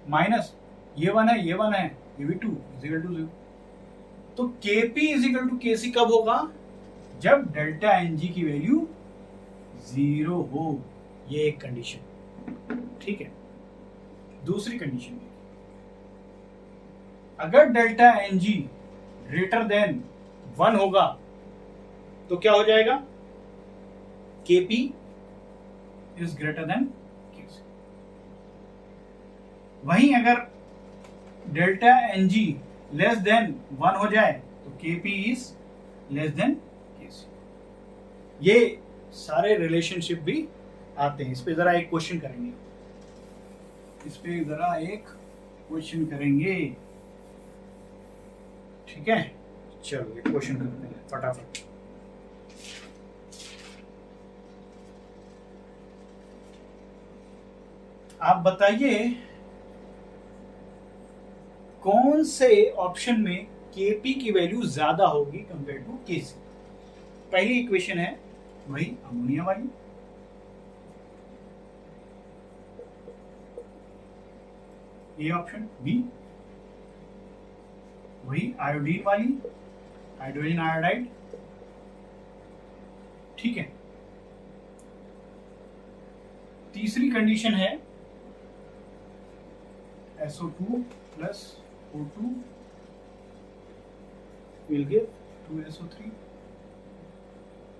minus ये 1 है, ये 1 है, ये भी 2 इज इक्वल टू 0। तो Kp is equal to Kc कब होगा? जब डेल्टा Ng की वैल्यू 0 हो। ये एक कंडीशन, ठीक है। दूसरी कंडीशन, अगर डेल्टा Ng ग्रेटर देन 1 होगा तो क्या हो जाएगा? Kp is greater than Kc। वहीं अगर डेल्टा Ng लेस देन 1 हो जाए तो Kp is less than Kc। ये सारे रिलेशनशिप भी आते हैं। इस पे जरा एक क्वेश्चन करेंगे, ठीक है। चलो एक क्वेश्चन करते हैं फटाफट। आप बताइए कौन से ऑप्शन में Kp की वैल्यू ज्यादा होगी कंपेयर टू Kc। पहली इक्वेशन है वही अमोनिया वाली, ए ऑप्शन। बी वही आयोडीन वाली, हाइड्रोजन आयोडाइड, ठीक है। तीसरी कंडीशन है SO2 + O2 will give 2SO3,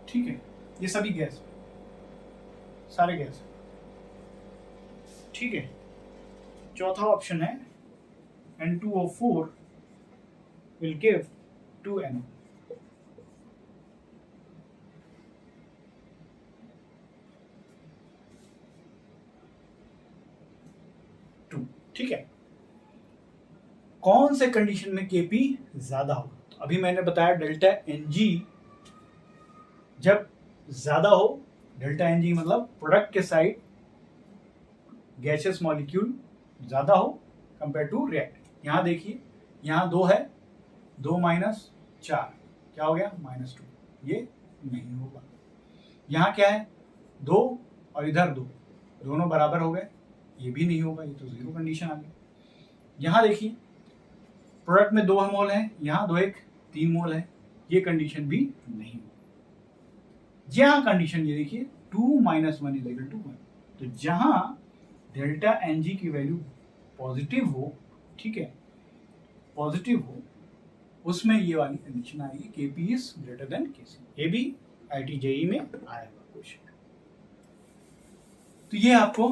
ठीक है। ये सभी गैस, सारे गैस, ठीक है। चौथा ऑप्शन है N2O4 will give 2NO। ठीक है। कौन से कंडीशन में Kp ज्यादा होगा? तो अभी मैंने बताया डेल्टा Ng जब ज्यादा हो, डेल्टा Ng मतलब प्रोडक्ट के साइड गैसियस मॉलिक्यूल ज्यादा हो कंपेयर टू रिएक्टेंट। यहां देखिए, यहां 2 है, 2 - 4 क्या हो गया? -2, ये नहीं होगा। यहां क्या है? 2 और इधर 2, दोनों बराबर हो गए, ये भी नहीं होगा, ये तो 0 कंडीशन आ गई। यहां देखिए, प्रोडक्ट में 2 मोल है, यहां 2 1 3 मोल है, ये कंडीशन भी नहीं होगी। जहां कंडीशन ये देखिए 2 - 1 इज इक्वल टू 1, तो जहां डेल्टा Ng की वैल्यू पॉजिटिव हो, ठीक है, पॉजिटिव हो, उसमें ये वाली कंडीशन आएगी Kp is greater than Kc। ये भी IIT JEE में आएगा क्वेश्चन। तो ये आपको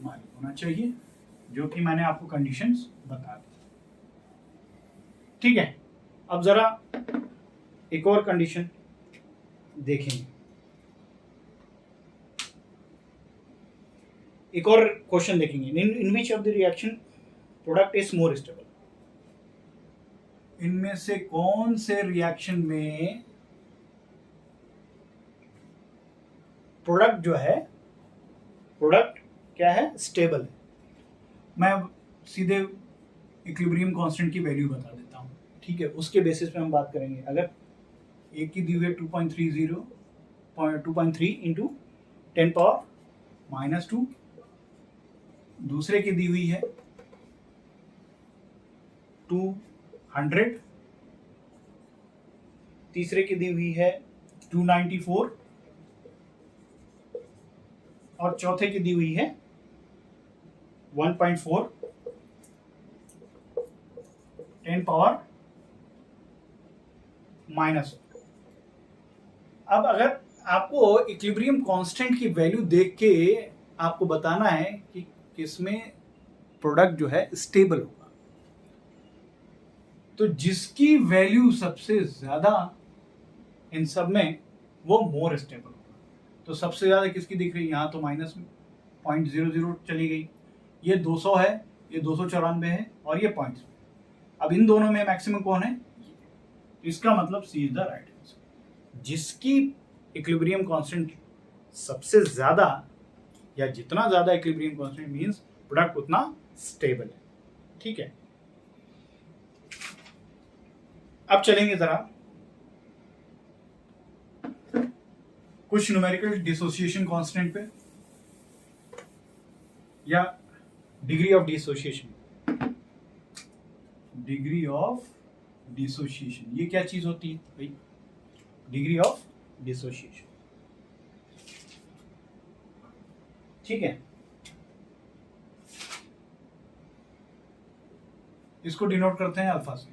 मालूम होना चाहिए, जो कि मैंने आपको कंडीशंस बता दी, ठीक है। अब जरा एक और कंडीशन देखेंगे, एक और क्वेश्चन देखेंगे। In which of the reaction product is more stable. इनमें से कौन से रिएक्शन में प्रोडक्ट जो है, प्रोडक्ट क्या है, स्टेबल है। मैं सीधे इक्विलिब्रियम कांस्टेंट की वैल्यू बता देता हूँ, ठीक है, उसके बेसिस पे हम बात करेंगे। अगर एक की दी हुई है 2.3 इंटू 10⁻⁻², दूसरे की दी हुई है 200, तीसरे की दी हुई है 294 और चौथे की दी हुई है 1.4 10⁻⁻। अब अगर आपको इक्विलिब्रियम कांस्टेंट की वैल्यू देख के आपको बताना है कि किसमें प्रोडक्ट जो है स्टेबल होगा, तो जिसकी वैल्यू सबसे ज्यादा इन सब में, वो मोर स्टेबल होगा। तो सबसे ज्यादा किसकी दिख रही है, यहाँ तो -0.00 चली गई, ये 200 है, ये 294 है और ये पॉइंट्स। अब इन दोनों में मैक्सिमम कौन है, इसका मतलब सी इज द राइट आंसर। जिसकी इक्विलिब्रियम कांस्टेंट सबसे ज्यादा, या जितना ज्यादा इक्विलिब्रियम कांस्टेंट मींस प्रोडक्ट उतना स्टेबल है, ठीक है। अब चलेंगे जरा कुछ न्यूमेरिकल डिसोसिएशन कांस्टेंट पे, या degree of dissociation. Degree of dissociation ये क्या चीज होती है भाई, डिग्री ऑफ डिसोसिएशन, ठीक है। इसको डिनोट करते हैं अल्फा से।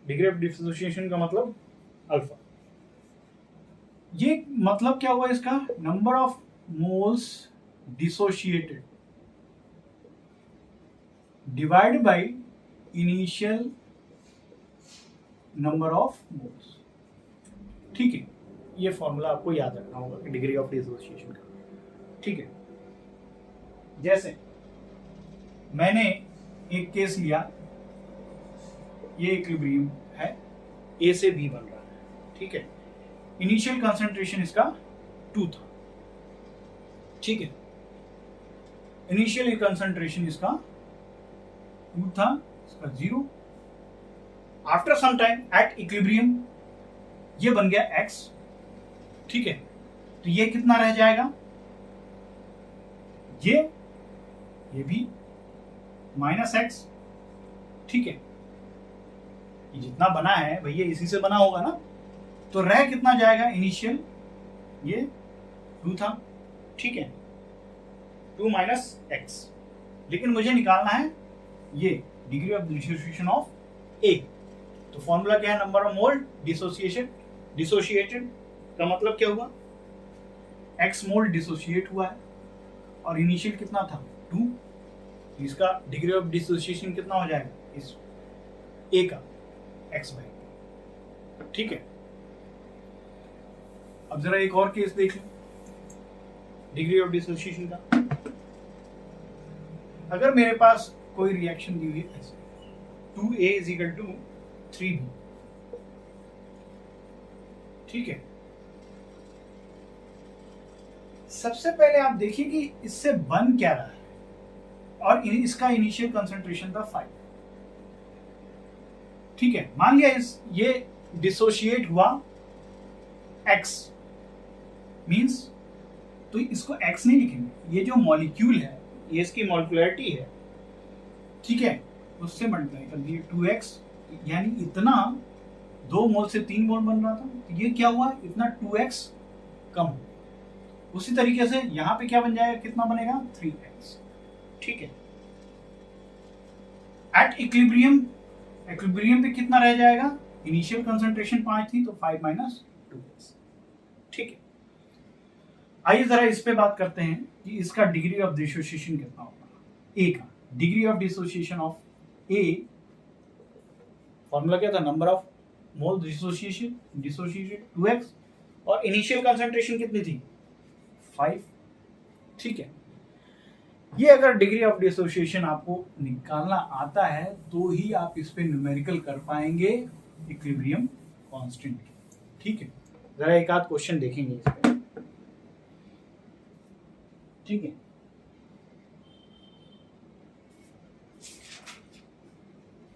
डिग्री ऑफ डिसोसिएशन का मतलब अल्फा। ये मतलब क्या हुआ इसका, number of moles dissociated divide by initial number of moles, ठीक है। ये फॉर्मूला आपको याद रखना होगा डिग्री ऑफ डिसोसिएशन का, ठीक है। जैसे मैंने एक केस लिया, ये इक्विलिब्रियम है, ए से बी बन रहा है, ठीक है। इनिशियल कंसंट्रेशन इसका 2 था, ठीक है। इनिशियल कंसंट्रेशन इसका 2 था, इसका 0। After some time at equilibrium ये बन गया x, ठीक है। तो ये कितना रह जाएगा, ये भी -x, ठीक है। ये जितना बना है भैया इसी से बना होगा ना, तो रह कितना जाएगा, इनिशियल ये 2 था, ठीक है, 2 - x। लेकिन मुझे निकालना है ये डिग्री ऑफ डिसोसिएशन ऑफ ए। तो फॉर्मूला क्या है, नंबर ऑफ मोल डिसोसिएटेड का मतलब क्या हुआ, x मोल डिसोसिएट हुआ है और इनिशियल कितना था 2, इसका डिग्री ऑफ डिसोसिएशन कितना हो जाएगा, इस ए का x/, ठीक है। अब जरा एक और केस देख लो डिग्री ऑफ डिसोसिएशन का। अगर मेरे पास कोई रिएक्शन दी हुई है ऐसे, 2A = 3B, ठीक है। सबसे पहले आप देखिए कि इससे बन क्या रहा है, और इसका इनिशियल कंसंट्रेशन था 5, ठीक है। मान लिया ये डिसोशिएट हुआ x मींस, तो इसको x नहीं लिखेंगे, ये जो मॉलिक्यूल है ये इसकी मॉलिक्यूलरिटी है, ठीक है, उससे मल्टीप्लाई कर दिए 2x, यानी इतना 2 मोल से 3 मोल बन रहा था, तो ये क्या हुआ, इतना 2x कम। उसी तरीके से यहां पे क्या बन जाएगा, कितना बनेगा 3x, ठीक है। एट इक्विलिब्रियम पे कितना रह जाएगा, इनिशियल कंसंट्रेशन 5 थी, तो 5 - 2x, ठीक है। आइए जरा इस पे बात करते हैं कि इसका डिग्री ऑफ डिसोसिएशन कितना होगा, ए का। Degree of dissociation of A, formula क्या था, number of mole dissociated 2x, और इनिशियल कंसंट्रेशन कितनी थी 5, ठीक है। ये अगर डिग्री ऑफ डिसोसिएशन आपको निकालना आता है तो ही आप इस पे न्यूमेरिकल कर पाएंगे इक्विलिब्रियम कांस्टेंट। ठीक है, जरा एक आध क्वेश्चन देखेंगे इस पे। ठीक है,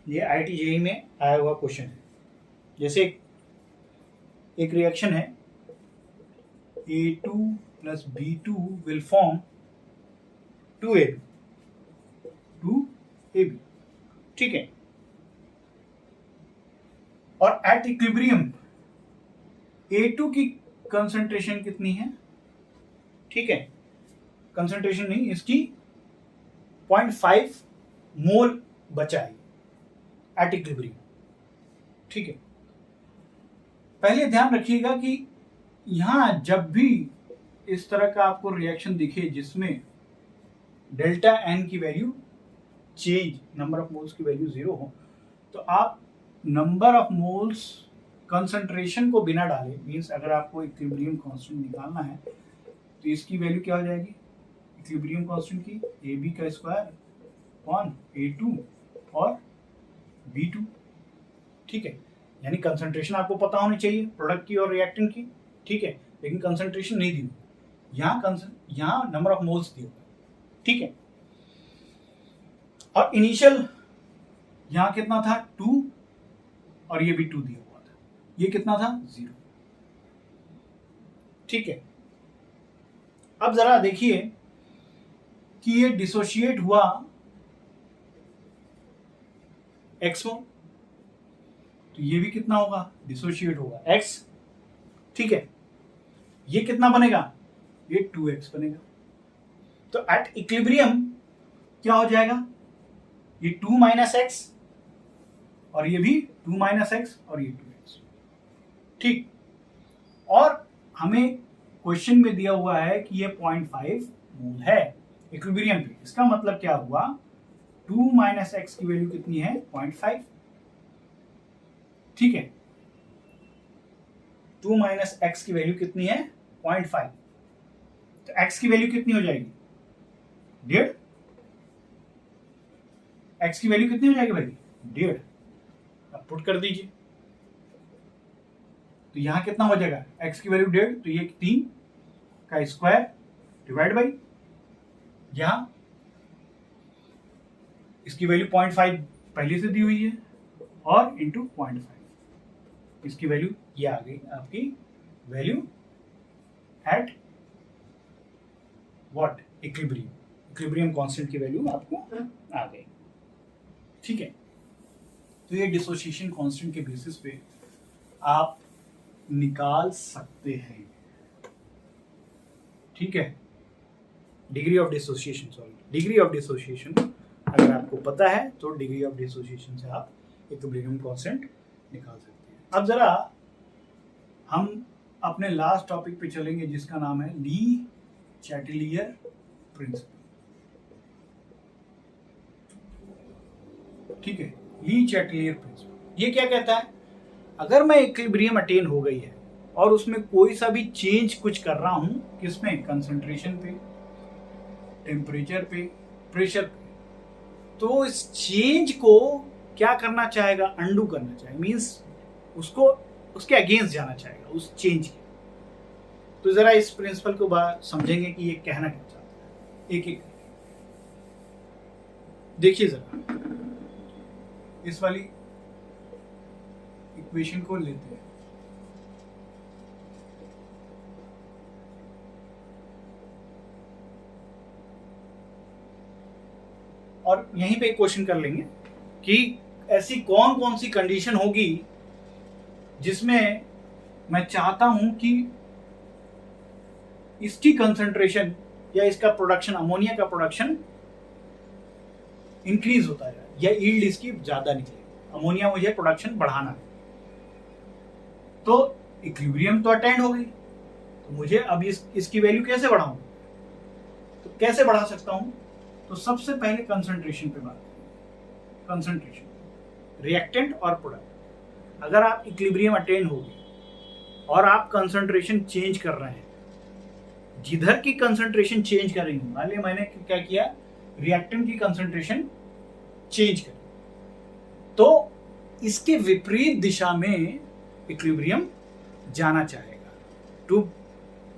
ये IIT JEE में आया हुआ क्वेश्चन है। जैसे एक रिएक्शन है A2 plus B2 will form 2AB। ठीक है, और एट इक्विलिब्रियम A2 की कंसंट्रेशन कितनी है? ठीक है, कंसंट्रेशन नहीं, इसकी 0.5 मोल बचा है एट इक्विलिब्रियम। ठीक है, पहले ध्यान रखिएगा कि यहां जब भी इस तरह का आपको रिएक्शन दिखे जिसमें डेल्टा एन की value change, number of moles की वैल्यू 0 हो, तो आप नंबर ऑफ मोल्स कंसंट्रेशन को बिना डाले, मींस अगर आपको इक्विलिब्रियम कांस्टेंट निकालना है तो इसकी वैल्यू क्या हो जाएगी इक्विलिब्रियम कांस्टेंट की? AB का स्क्वायर अपॉन A2 और B2। ठीक है, यानी कंसंट्रेशन आपको पता होनी चाहिए प्रोडक्ट की और रिएक्टेंट की। ठीक है, लेकिन कंसंट्रेशन नहीं दी, यहाँ नंबर ऑफ मोल्स दिए। ठीक है, और इनिशियल यहां कितना था 2 और ये भी 2 दिया हुआ था, ये कितना था 0। ठीक है, अब जरा देखिए कि ये डिसोशिएट हुआ x मोल, तो ये भी कितना होगा डिसोशिएट होगा x। ठीक है, ये कितना बनेगा? ये 2x बनेगा। तो एट इक्विलिब्रियम क्या हो जाएगा? ये 2 माइनस एक्स और ये भी 2 माइनस एक्स और ये 2x। ठीक, और हमें क्वेश्चन में दिया हुआ है कि ये 0.5 मोल है इक्विलिब्रियम पे। इसका मतलब क्या हुआ? 2 माइनस एक्स की वैल्यू कितनी है? 0.5। ठीक है, 2 माइनस एक्स की वैल्यू कितनी है? 0.5। तो x की वैल्यू कितनी हो जाएगी? 1.5। x की वैल्यू कितनी हो जाएगी भाई? 1.5। अब पुट कर दीजिए, तो यहां कितना हो जाएगा? x की वैल्यू 1.5, तो ये 3 का स्क्वायर डिवाइड बाई यहां इसकी वैल्यू 0.5 पहले से दी हुई है और इंटू 0.5 इसकी वैल्यू ये आ गई आपकी value at what? Equilibrium constant की वैल्यू आपको आ गई। ठीक है, तो ये डिसोसिएशन कांस्टेंट के बेसिस पे आप निकाल सकते हैं। ठीक है, डिग्री ऑफ डिसोसिएशन अगर आपको पता है तो डिग्री ऑफ डिसोसिएशन से आप इक्विलिब्रियम कांस्टेंट निकाल सकते हैं। अब जरा हम अपने लास्ट टॉपिक पे चलेंगे जिसका नाम है ली चैटेलियर प्रिंसिपल। ठीक है, ली चैटेलियर प्रिंसिपल ये क्या कहता है? अगर मैं इक्विलिब्रियम अटेन हो गई है और उसमें कोई सा भी चेंज कुछ कर रहा हूं, किसमें? कंसंट्रेशन पे, टेम्परेचर पे, प्रेशर पे, तो इस चेंज को क्या करना चाहेगा? अंडू करना चाहेगा, मींस उसको उसके अगेंस्ट जाना चाहेगा उस चेंज के। तो जरा इस प्रिंसिपल को समझेंगे कि ये कहना क्या चाहता है एक एक। देखिए जरा इस वाली इक्वेशन को लेते हैं, और यहीं पे एक क्वेश्चन कर लेंगे कि ऐसी कौन कौन सी कंडीशन होगी जिसमें मैं चाहता हूं कि इसकी कंसंट्रेशन या इसका प्रोडक्शन, अमोनिया का प्रोडक्शन इंक्रीज होता है या यील्ड इसकी ज्यादा निकले। अमोनिया मुझे प्रोडक्शन बढ़ाना है, तो इक्विलिब्रियम तो अटेंड हो गई, तो मुझे अब इसकी वैल्यू कैसे बढ़ाऊं? तो कैसे बढ़ा सकता हूं? तो सबसे पहले कंसंट्रेशन पे बात करें। कंसंट्रेशन, रिएक्टेंट और प्रोडक्ट। अगर आप इक्विलिब्रियम अटेन हो गई और आप कंसंट्रेशन चेंज कर रहे हैं, जिधर की कंसंट्रेशन चेंज कर रही हूं, मान लिया मैंने क्या किया रिएक्टेंट की कंसंट्रेशन चेंज करे, तो इसके विपरीत दिशा में इक्विलिब्रियम जाना चाहेगा टू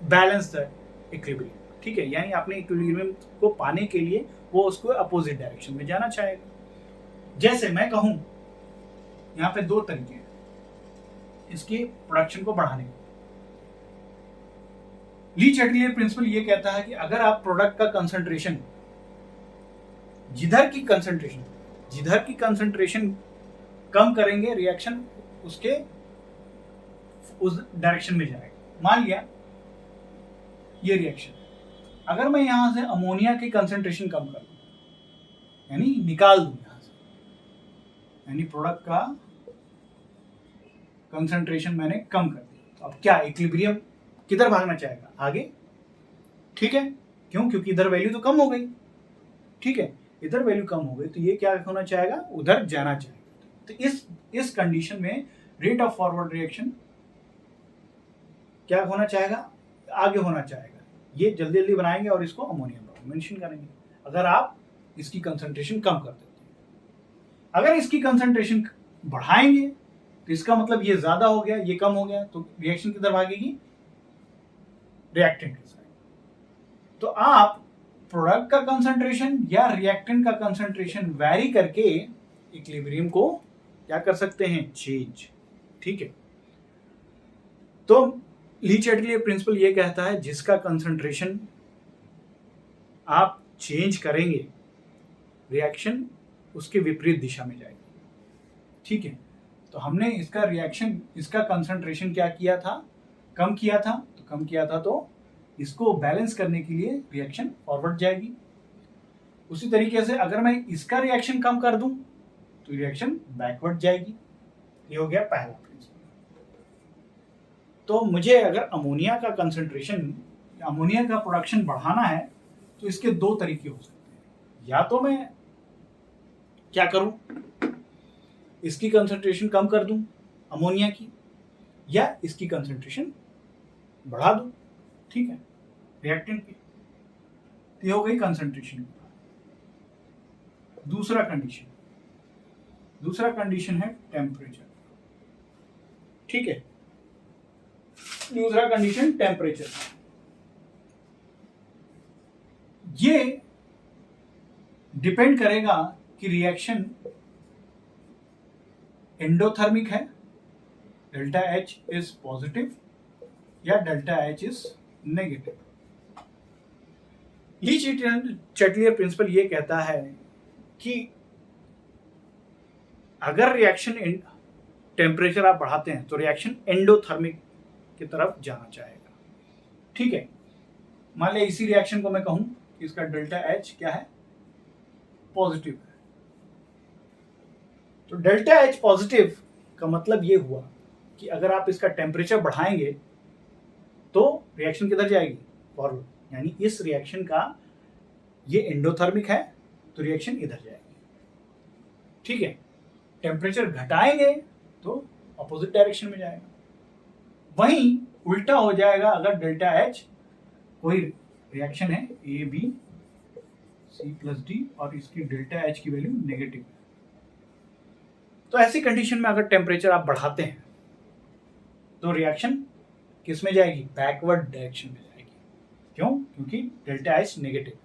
बैलेंस द इक्विलिब्रियम। ठीक है, यानी अपने इक्विलिब्रियम को पाने के लिए वो उसको अपोजिट डायरेक्शन में जाना चाहेगा। जैसे मैं कहूं यहां पे दो तरीके हैं इसकी प्रोडक्शन को बढ़ाने के। ली चैटलियर प्रिंसिपल ये कहता है कि अगर आप प्रोडक्ट का कंसंट्रेशन जिधर की कंसंट्रेशन कम करेंगे, रिएक्शन उसके उस डायरेक्शन में जाएगा। मान लिया ये रिएक्शन, अगर मैं यहां से अमोनिया की कंसंट्रेशन कम कर दूं, यानी निकाल दूं यहां से, यानी प्रोडक्ट का कंसंट्रेशन मैंने कम कर दिया, तो अब क्या इक्विलिब्रियम किधर भागना चाहेगा? आगे। ठीक है, क्यों? क्योंकि इधर वैल्यू तो कम हो गई। ठीक है, इधर वैल्यू कम हो गई तो ये क्या होना चाहेगा? उधर जाना चाहेगा। तो इस कंडीशन में रेट ऑफ फॉरवर्ड रिएक्शन क्या होना चाहेगा? आगे होना चाहेगा। ये जल्दी जल्दी बनाएंगे और इसको अमोनिया मेंशन करेंगे अगर आप इसकी कंसंट्रेशन कम कर देते हैं। अगर इसकी कंसंट्रेशन बढ़ाएंगे तो इसका मतलब ये ज्यादा हो गया, ये कम हो गया, तो रिएक्शन किधर भागेगी? रिएक्टेंट के साइड। तो आप प्रोडक्ट का कंसंट्रेशन या रिएक्टेंट का कंसंट्रेशन वैरी करके इक्विलिब्रियम को क्या कर सकते हैं? चेंज। ठीक है, तो ली चैटलियर प्रिंसिपल ये कहता है जिसका कंसंट्रेशन आप चेंज करेंगे, रिएक्शन उसके विपरीत दिशा में जाएगी। ठीक है, तो हमने इसका कंसंट्रेशन क्या किया था? कम किया था, तो इसको बैलेंस करने के लिए रिएक्शन फॉरवर्ड जाएगी। उसी तरीके से अगर मैं इसका रिएक्शन कम कर दूं तो रिएक्शन बैकवर्ड जाएगी। ये हो गया पहला प्रिंसिपल। तो मुझे अगर अमोनिया का प्रोडक्शन बढ़ाना है तो इसके दो तरीके हो सकते हैं। या तो मैं क्या करूं, इसकी कंसंट्रेशन कम कर दूं अमोनिया की, या इसकी कंसंट्रेशन बढ़ा दूं। ठीक है, रिएक्टेंट की। तो ये हो गई कंसंट्रेशन। दूसरा कंडीशन है टेम्परेचर। ठीक है, दूसरा कंडीशन टेम्परेचर। ये डिपेंड करेगा कि रिएक्शन एंडोथर्मिक है, डेल्टा एच इज पॉजिटिव या delta H is negative. Lee Chatelier principal ये कहता है कि अगर रिएक्शन टेम्परेचर आप बढ़ाते हैं तो रिएक्शन एंडोथर्मिक की तरफ जाना चाहेगा। ठीक है, मान लिया इसी रिएक्शन को मैं कहूं कि इसका डेल्टा एच क्या है? पॉजिटिव है। तो डेल्टा एच पॉजिटिव का मतलब ये हुआ कि अगर आप इसका टेम्परेचर बढ़ाएंगे तो रिएक्शन किधर जाएगी? फॉरवर्ड। यानी इस रिएक्शन का ये एंडोथर्मिक है तो रिएक्शन इधर जाएगी। ठीक है, टेम्परेचर घटाएंगे तो अपोजिट डायरेक्शन में जाएगा। वहीं उल्टा हो जाएगा अगर डेल्टा एच कोई रिएक्शन है AB+C+D और इसकी डेल्टा एच की वैल्यू नेगेटिव है, तो ऐसी कंडीशन में अगर टेम्परेचर आप बढ़ाते हैं तो रिएक्शन किस में जाएगी? बैकवर्ड डायरेक्शन में जाएगी। क्यों? क्योंकि डेल्टा एच नेगेटिव है।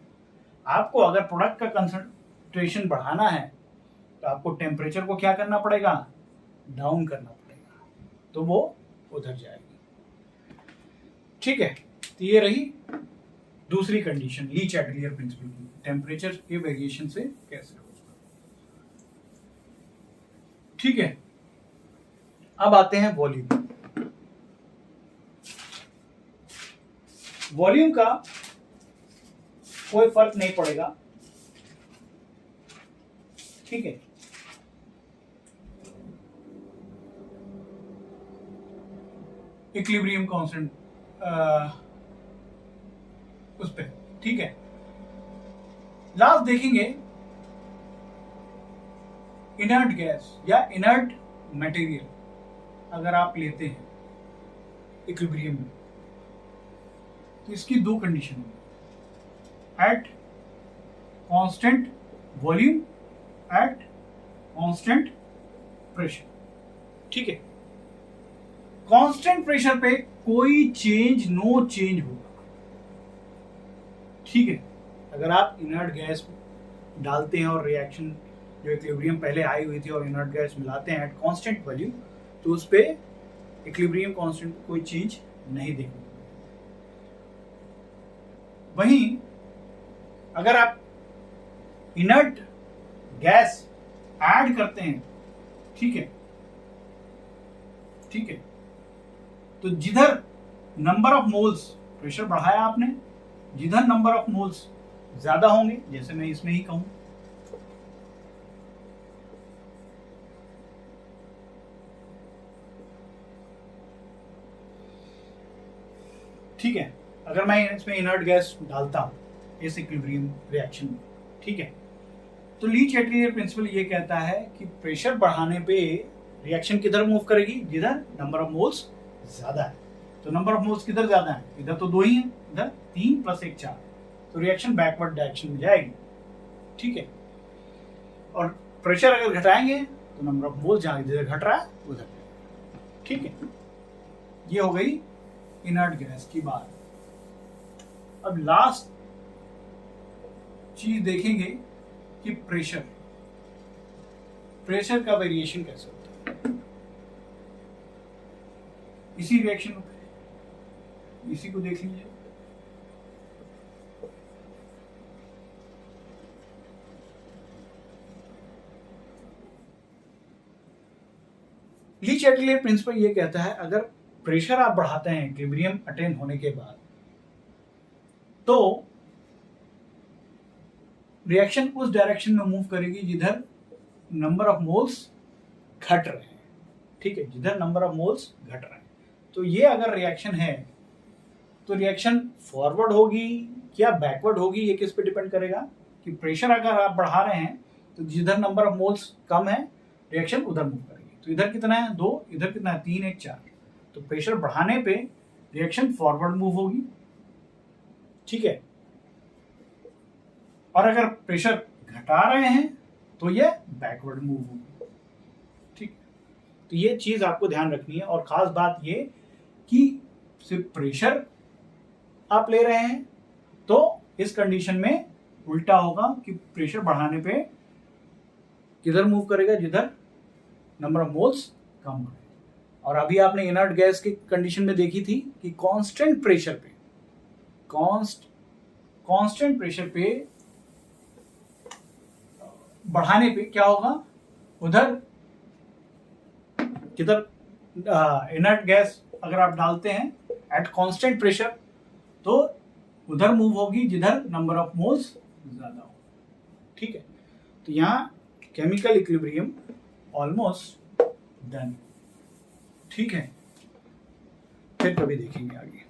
आपको अगर प्रोडक्ट का कंसंट्रेशन बढ़ाना है तो आपको टेम्परेचर को क्या करना पड़ेगा? डाउन करना पड़ेगा, तो वो उधर जाएगी। ठीक है, तो ये रही दूसरी कंडीशन ली चैटलियर प्रिंसिपल की, टेम्परेचर के वेरिएशन से कैसे होगा। ठीक है, अब आते हैं वॉल्यूम। वॉल्यूम का कोई फर्क नहीं पड़ेगा। ठीक है, इक्विलिब्रियम कांस्टेंट उस पे। ठीक है, लास्ट देखेंगे इनर्ट गैस या इनर्ट मटेरियल अगर आप लेते हैं इक्विलिब्रियम में तो इसकी दो कंडीशन होंगी। At constant volume at constant pressure. ठीक है, कांस्टेंट प्रेशर पे कोई चेंज, नो चेंज होगा। ठीक है, अगर आप इनर्ट गैस डालते हैं और रिएक्शन जो इक्विलिब्रियम पहले आई हुई थी और इनर्ट गैस मिलाते हैं एट कांस्टेंट वैल्यू, तो उस पे इक्विलिब्रियम कांस्टेंट कोई चेंज नहीं देखने। वहीं अगर आप इनर्ट गैस ऐड करते हैं, ठीक है, ठीक है, तो जिधर नंबर ऑफ मोल्स, प्रेशर बढ़ाया आपने, जिधर नंबर ऑफ मोल्स ज्यादा होंगे, जैसे मैं इसमें ही कहूं, ठीक है, अगर मैं इसमें इनर्ट गैस डालता हूं इस इक्विलिब्रियम रिएक्शन में, ठीक है, तो ली चैटलियर प्रिंसिपल ये कहता है कि प्रेशर बढ़ाने पे रिएक्शन किधर मूव करेगी, जिधर नंबर ऑफ मोल्स ज्यादा है। तो नंबर ऑफ मोल्स किधर ज्यादा है, इधर तो 2 ही है, इधर 3 + 1 4, तो रिएक्शन बैकवर्ड डायरेक्शन में जाएगी। ठीक है, और प्रेशर अगर घटाएंगे तो नंबर ऑफ मोल्स जहां जिधर घट रहा है उधर। ठीक है, ये हो गई इनर्ट गैस की बात। अब लास्ट चीज देखेंगे कि प्रेशर का वेरिएशन कैसे होता है। इसी रिएक्शन, इसी को देख लीजिए। ली चैटलियर प्रिंसिपल ये कहता है, अगर प्रेशर आप बढ़ाते हैं इक्विलिब्रियम अटेन होने के बाद, तो रिएक्शन उस डायरेक्शन में मूव करेगी जिधर नंबर ऑफ मोल्स घट रहे हैं। ठीक है, जिधर नंबर ऑफ मोल्स घट रहे हैं। तो ये अगर रिएक्शन है तो रिएक्शन फॉरवर्ड होगी या बैकवर्ड होगी, ये किस पे डिपेंड करेगा कि प्रेशर अगर आप बढ़ा रहे हैं तो जिधर नंबर ऑफ मोल्स कम है रिएक्शन उधर मूव करेगी। तो इधर कितना है 2, इधर कितना है 3 1 4, तो प्रेशर बढ़ाने पे रिएक्शन फॉरवर्ड मूव होगी। ठीक है, और अगर प्रेशर घटा रहे हैं तो ये बैकवर्ड मूव होगी। ठीक, तो ये चीज आपको ध्यान रखनी है। और खास बात ये कि सिर्फ प्रेशर आप ले रहे हैं तो इस कंडीशन में उल्टा होगा कि प्रेशर बढ़ाने पे किधर मूव करेगा, जिधर नंबर ऑफ मोल्स कम हो। और अभी आपने इनर्ट गैस की कंडीशन में देखी थी कि कांस्टेंट प्रेशर पे, कांस्टेंट प्रेशर पे बढ़ाने पे क्या होगा, उधर किधर इनर्ट गैस अगर आप डालते हैं एट कांस्टेंट प्रेशर तो उधर मूव होगी जिधर नंबर ऑफ मोल्स ज्यादा हो। ठीक है, तो यहां केमिकल इक्विलिब्रियम ऑलमोस्ट डन। ठीक है, फिर कभी देखेंगे आगे।